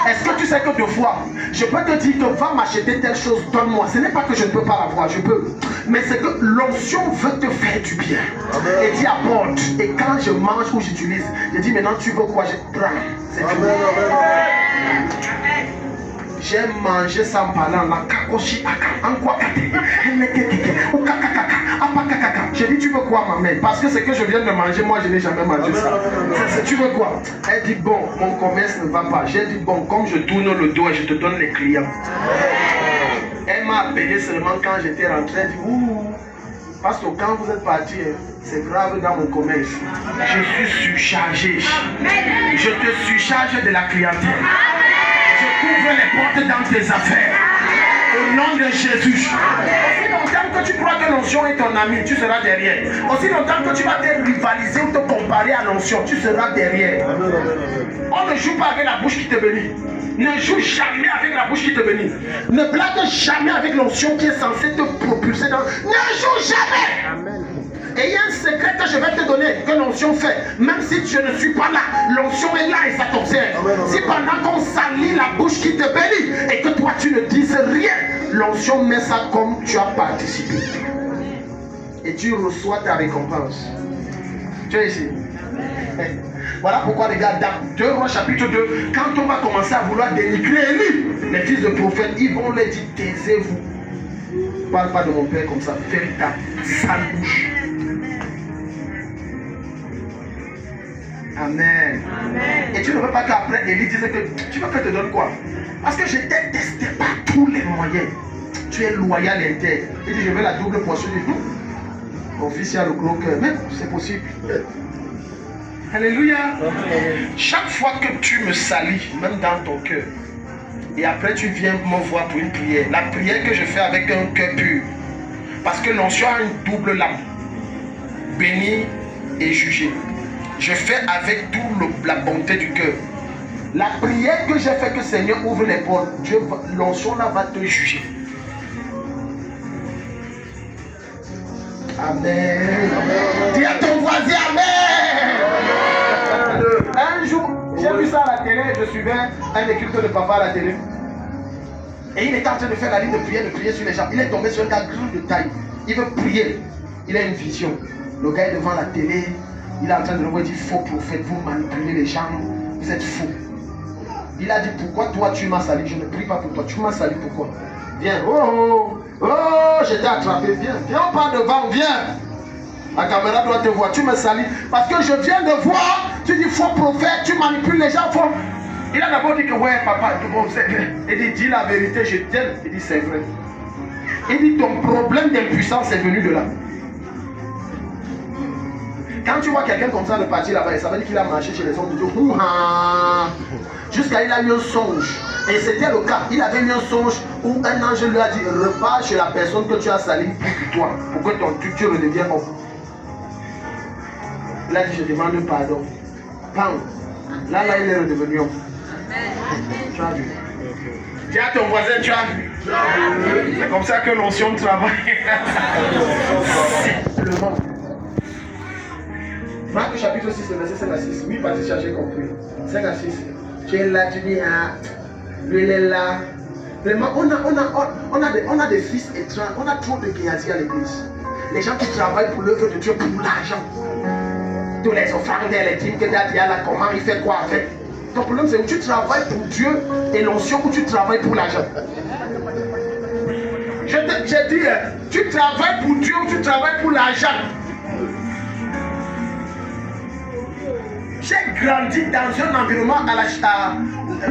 Est-ce que tu sais que deux fois, je peux te dire que va m'acheter telle chose, donne-moi. Ce n'est pas que je ne peux pas l'avoir, je peux. Mais c'est que l'onction veut te faire du bien. Et dit apporte. Et quand je mange ou j'utilise, je dis maintenant tu veux quoi, je prends. C'est tout. J'ai mangé ça en parlant, la kakoshi aka, en quoi kate, ou kakakaka, apakakaka. J'ai dit tu veux quoi ma mère? Parce que c'est que je viens de manger, moi je n'ai jamais mangé ça. Tu veux quoi? Elle dit bon, mon commerce ne va pas. J'ai dit bon, comme je tourne le dos et je te donne les clients. Elle m'a appelé seulement quand j'étais rentré, elle dit ouh, parce que quand vous êtes parti, c'est grave dans mon commerce. Je suis surchargé. Je te surcharge de la clientèle. Je couvre les portes dans tes affaires. Au nom de Jésus. Aussi longtemps que tu crois que l'onction est ton ami, tu seras derrière. Aussi longtemps que tu vas te rivaliser ou te comparer à l'onction, tu seras derrière. On ne joue pas avec la bouche qui te bénit. Ne joue jamais avec la bouche qui te bénit. Ne blague jamais avec l'onction qui est censée te propulser dans. Ne joue jamais. Et il y a un secret que je je vais te donner que l'onction fait. Même si je ne suis pas là, l'onction est là et ça t'observe. Si pendant qu'on salit la bouche qui te bénit et que toi tu ne dises rien, l'onction met ça comme tu as participé. Et tu reçois ta récompense. Tu es ici. Voilà pourquoi les gars, dans 2 Rois chapitre 2, quand on va commencer à vouloir dénigrer Élie, les fils de prophètes, ils vont leur dire, taisez-vous. Parle pas de mon père comme ça, ferme ta sale bouche. Amen. Et tu ne veux pas qu'après Élie dise que tu veux que je te donne quoi? Parce que je t'ai testé par tous les moyens. Tu es loyal et intègre. Il dit, je veux la double portion du tout. Mon fils, il a le gros cœur. Mais c'est possible. Alléluia. Chaque fois que tu me salis, même dans ton cœur, et après tu viens me voir pour une prière, la prière que je fais avec un cœur pur, parce que l'onction a une double lame, bénir et juger. Je fais avec toute la bonté du cœur. La prière que j'ai fait, que Seigneur ouvre les portes, l'onction là va te juger. Amen. Dis à ton voisin Amen. Un jour, j'ai vu ça à la télé, je suivais un des cultes de papa à la télé. Et il était en train de faire la ligne de prier sur les gens. Il est tombé sur un gars grand de taille. Il veut prier. Il a une vision. Le gars est devant la télé. Il est en train de le voir, il dit, faux prophète, vous manipulez les gens, vous êtes faux. Il a dit, pourquoi toi tu m'as sali? Je ne prie pas pour toi, tu m'as sali pourquoi? Viens, oh, je t'ai attrapé, viens pas devant, viens. La caméra doit te voir, tu me salis. Parce que je viens de voir, tu dis faux prophète, tu manipules les gens, faux. Il a d'abord dit que ouais papa, bon, il dit, dis la vérité, je t'aime. Il dit, c'est vrai. Il dit, ton problème d'impuissance est venu de là. Quand tu vois quelqu'un comme ça de partir là-bas, ça veut dire qu'il a marché chez les hommes de Dieu. Jusqu'à il a eu un songe. Et c'était le cas. Il avait eu un songe où un ange lui a dit, repars chez la personne que tu as salie pour toi, pour que ton culture redevienne homme. Il a dit, je demande pardon. Pam. Là, il est redevenu homme. Tu as vu. Dis à ton voisin, tu as vu. C'est comme ça que l'onction travaille. Simplement. Marc chapitre 6, le verset 5 à 6. Oui, Patricia, j'ai compris. 5 à 6. Tu es là, tu dis, ah, lui, il est là. Vraiment, on a des fils étranges. On a trop de Géasi à l'église. Les gens qui travaillent pour l'œuvre de Dieu, pour l'argent. Tous les offrandes, les dîmes que Daddy a là, comment il fait quoi avec? Ton problème, c'est où tu travailles pour Dieu et l'onction, où tu travailles pour l'argent. J'ai dit, tu travailles pour Dieu ou tu travailles pour l'argent. J'ai grandi dans un environnement à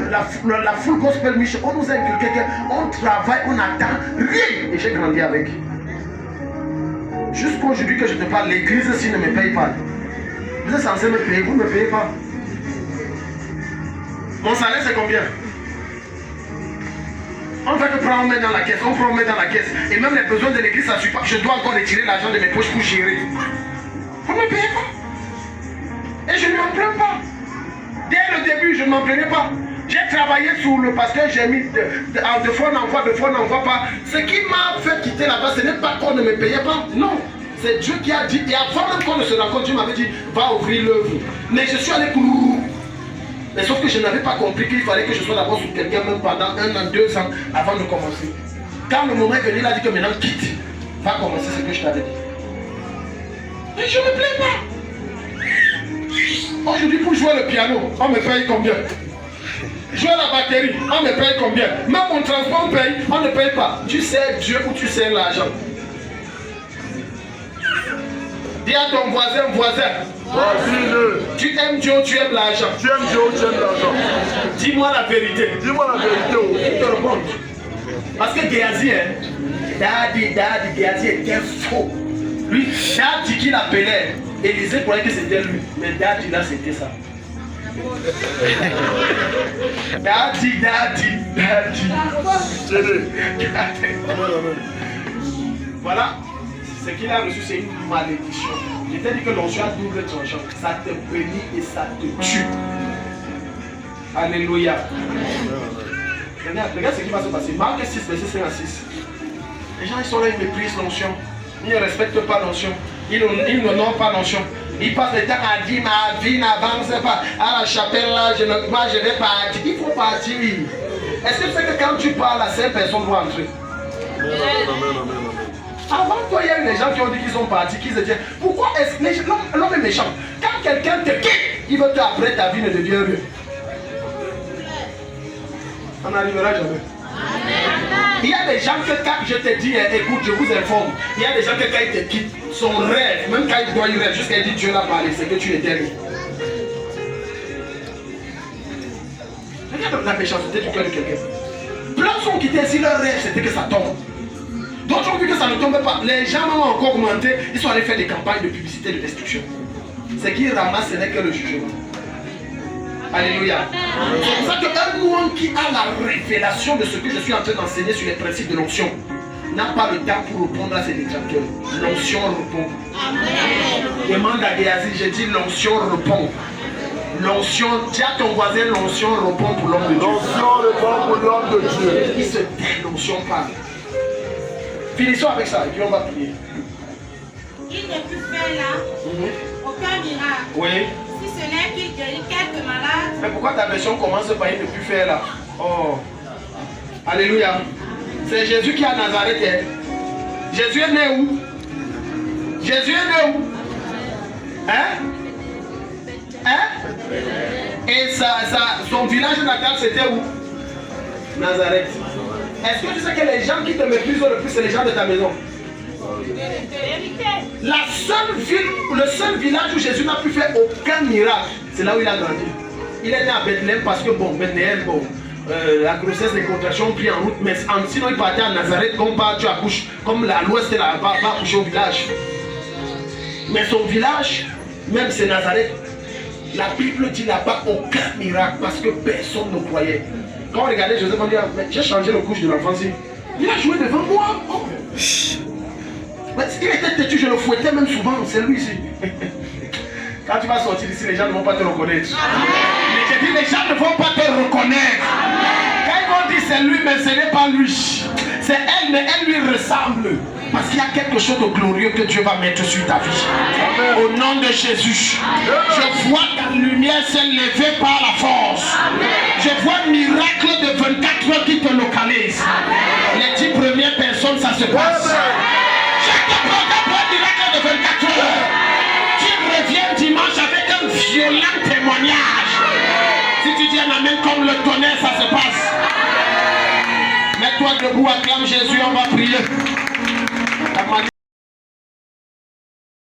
la full gospel mission. On nous a inculqué qu'on travaille, on attend rien. Et j'ai grandi avec. Jusqu'aujourd'hui que je te parle, l'église s'il ne me paye pas. Vous êtes censé me payer, vous ne me payez pas. Mon salaire c'est combien? On fait que prendre, on met dans la caisse, on prend, on met dans la caisse. Et même les besoins de l'église, ça ne suit pas. Je dois encore retirer l'argent de mes poches pour gérer. Vous ne me payez pas. Et je ne m'en plains pas. Dès le début, je ne m'en plaignais pas. J'ai travaillé sur le pasteur, j'ai mis de fois on n'envoie pas. Ce qui m'a fait quitter là-bas, ce n'est pas qu'on ne me payait pas. Non. C'est Dieu qui a dit. Et avant même qu'on ne se rencontre, Dieu m'avait dit, va ouvrir l'œuvre. Mais je suis allé pour. Mais sauf que je n'avais pas compris qu'il fallait que je sois d'abord sur quelqu'un même pendant 1 an, 2 ans avant de commencer. Quand le moment est venu, il a dit que maintenant quitte. Va commencer ce que je t'avais dit. Et je ne me plains pas. Aujourd'hui, pour jouer le piano, on me paye combien? Jouer la batterie, on me paye combien? Même mon transport, on paye, on ne paye pas. Tu sais Dieu ou tu sais l'argent? Dis à ton voisin, tu aimes Dieu ou tu aimes l'argent? Tu aimes Dieu ou tu aimes l'argent? Dis-moi la vérité. Dis-moi la vérité. Il te répond. Parce que Géasi, Daddy, Géasi était faux. Lui, Daddy qui l'appelait, Élisée croyait que c'était lui. Mais Daddy là, c'était ça. Daddy. Voilà. Ce qu'il a reçu, c'est une malédiction. Je t'ai dit que l'onction a double tranchant. Ça te bénit et ça te tue. Alléluia. Regarde ce qui va se passer. Marc 6, verset 5 à 6. Les gens ils sont là, ils méprisent l'onction. Ils ne respectent pas l'onction. Ils n'ont pas notion. Ils passent le temps à dire ma vie n'avance pas. À la chapelle là, moi je vais partir. Il faut partir. Est-ce que tu sais que quand tu parles à 5 personnes vont entrer? Avant toi, il y a eu des gens qui ont dit qu'ils sont partis, qu'ils se disent pourquoi est-ce que l'homme est méchant? Quand quelqu'un te quitte, il veut qu'après ta vie ne devienne mieux. On n'arrivera jamais. Il y a des gens que quand je te dis, écoute, je vous informe, il y a des gens que quand ils te quittent, son rêve, même quand il doit y rêve, jusqu'à dire Dieu l'a parlé, c'est que tu éternues. Regarde la méchanceté du cœur de quelqu'un. Plein sont quittés si leur rêve c'était que ça tombe. D'autres ont vu que ça ne tombe pas. Les gens ont encore augmenté, ils sont allés faire des campagnes de publicité de destruction. Ce qu'ils ramassent, ce n'est que le jugement. Alléluia. C'est pour ça qu'un moine qui a la révélation de ce que je suis en train d'enseigner sur les principes de l'onction n'a pas le temps pour répondre à ses détracteurs. L'onction répond. Demande à Géasi, j'ai dit l'onction répond. L'onction, dis à ton voisin, l'onction répond pour l'homme de Dieu. L'onction répond pour l'homme de Dieu. Il se tait, l'onction parle. Finissons avec ça et puis on va prier. Il ne peut faire là aucun miracle. Oui. Si ce n'est qu'il guérit quelques malades. Mais pourquoi ta version commence par il ne peut faire là? Oh. Alléluia. C'est Jésus qui est à Nazareth. Hein? Jésus est né où? Jésus est né où? Hein? Hein? Et son village natal c'était où? Nazareth. Est-ce que tu sais que les gens qui te méprisent le plus, c'est les gens de ta maison? La seule ville, le seul village où Jésus n'a pu faire aucun miracle, c'est là où il a grandi. Il est né à Bethléem parce que bon, Bethléem, bon, la grossesse, les contractions ont pris en route, mais sinon il partait à Nazareth, comme tu accouches, comme à l'ouest, il va accoucher au village. Mais son village, même c'est Nazareth, la Bible dit là-bas aucun miracle parce que personne ne croyait. Quand on regardait Joseph, on dit, j'ai changé le couche de l'enfant. Il a joué devant moi. Oh. Mais il était têtu, je le fouettais même souvent, c'est lui ici. Quand tu vas sortir ici, les gens ne vont pas te reconnaître. Mais j'ai dit, les gens ne vont pas te reconnaître. Quand ils vont dire c'est lui, mais ce n'est pas lui. C'est elle, mais elle lui ressemble. Parce qu'il y a quelque chose de glorieux que Dieu va mettre sur ta vie. Amen. Au nom de Jésus, je vois ta lumière s'élever par la force. Amen. Je vois un miracle de 24 heures qui te localise. Amen. Les 10 premières personnes, ça se passe. Je te programme pour un miracle de 24 heures. Tu reviens dimanche avec un violent témoignage. Si tu dis un amen comme le tonnerre, ça se passe. Mets-toi debout, acclame Jésus, on va prier.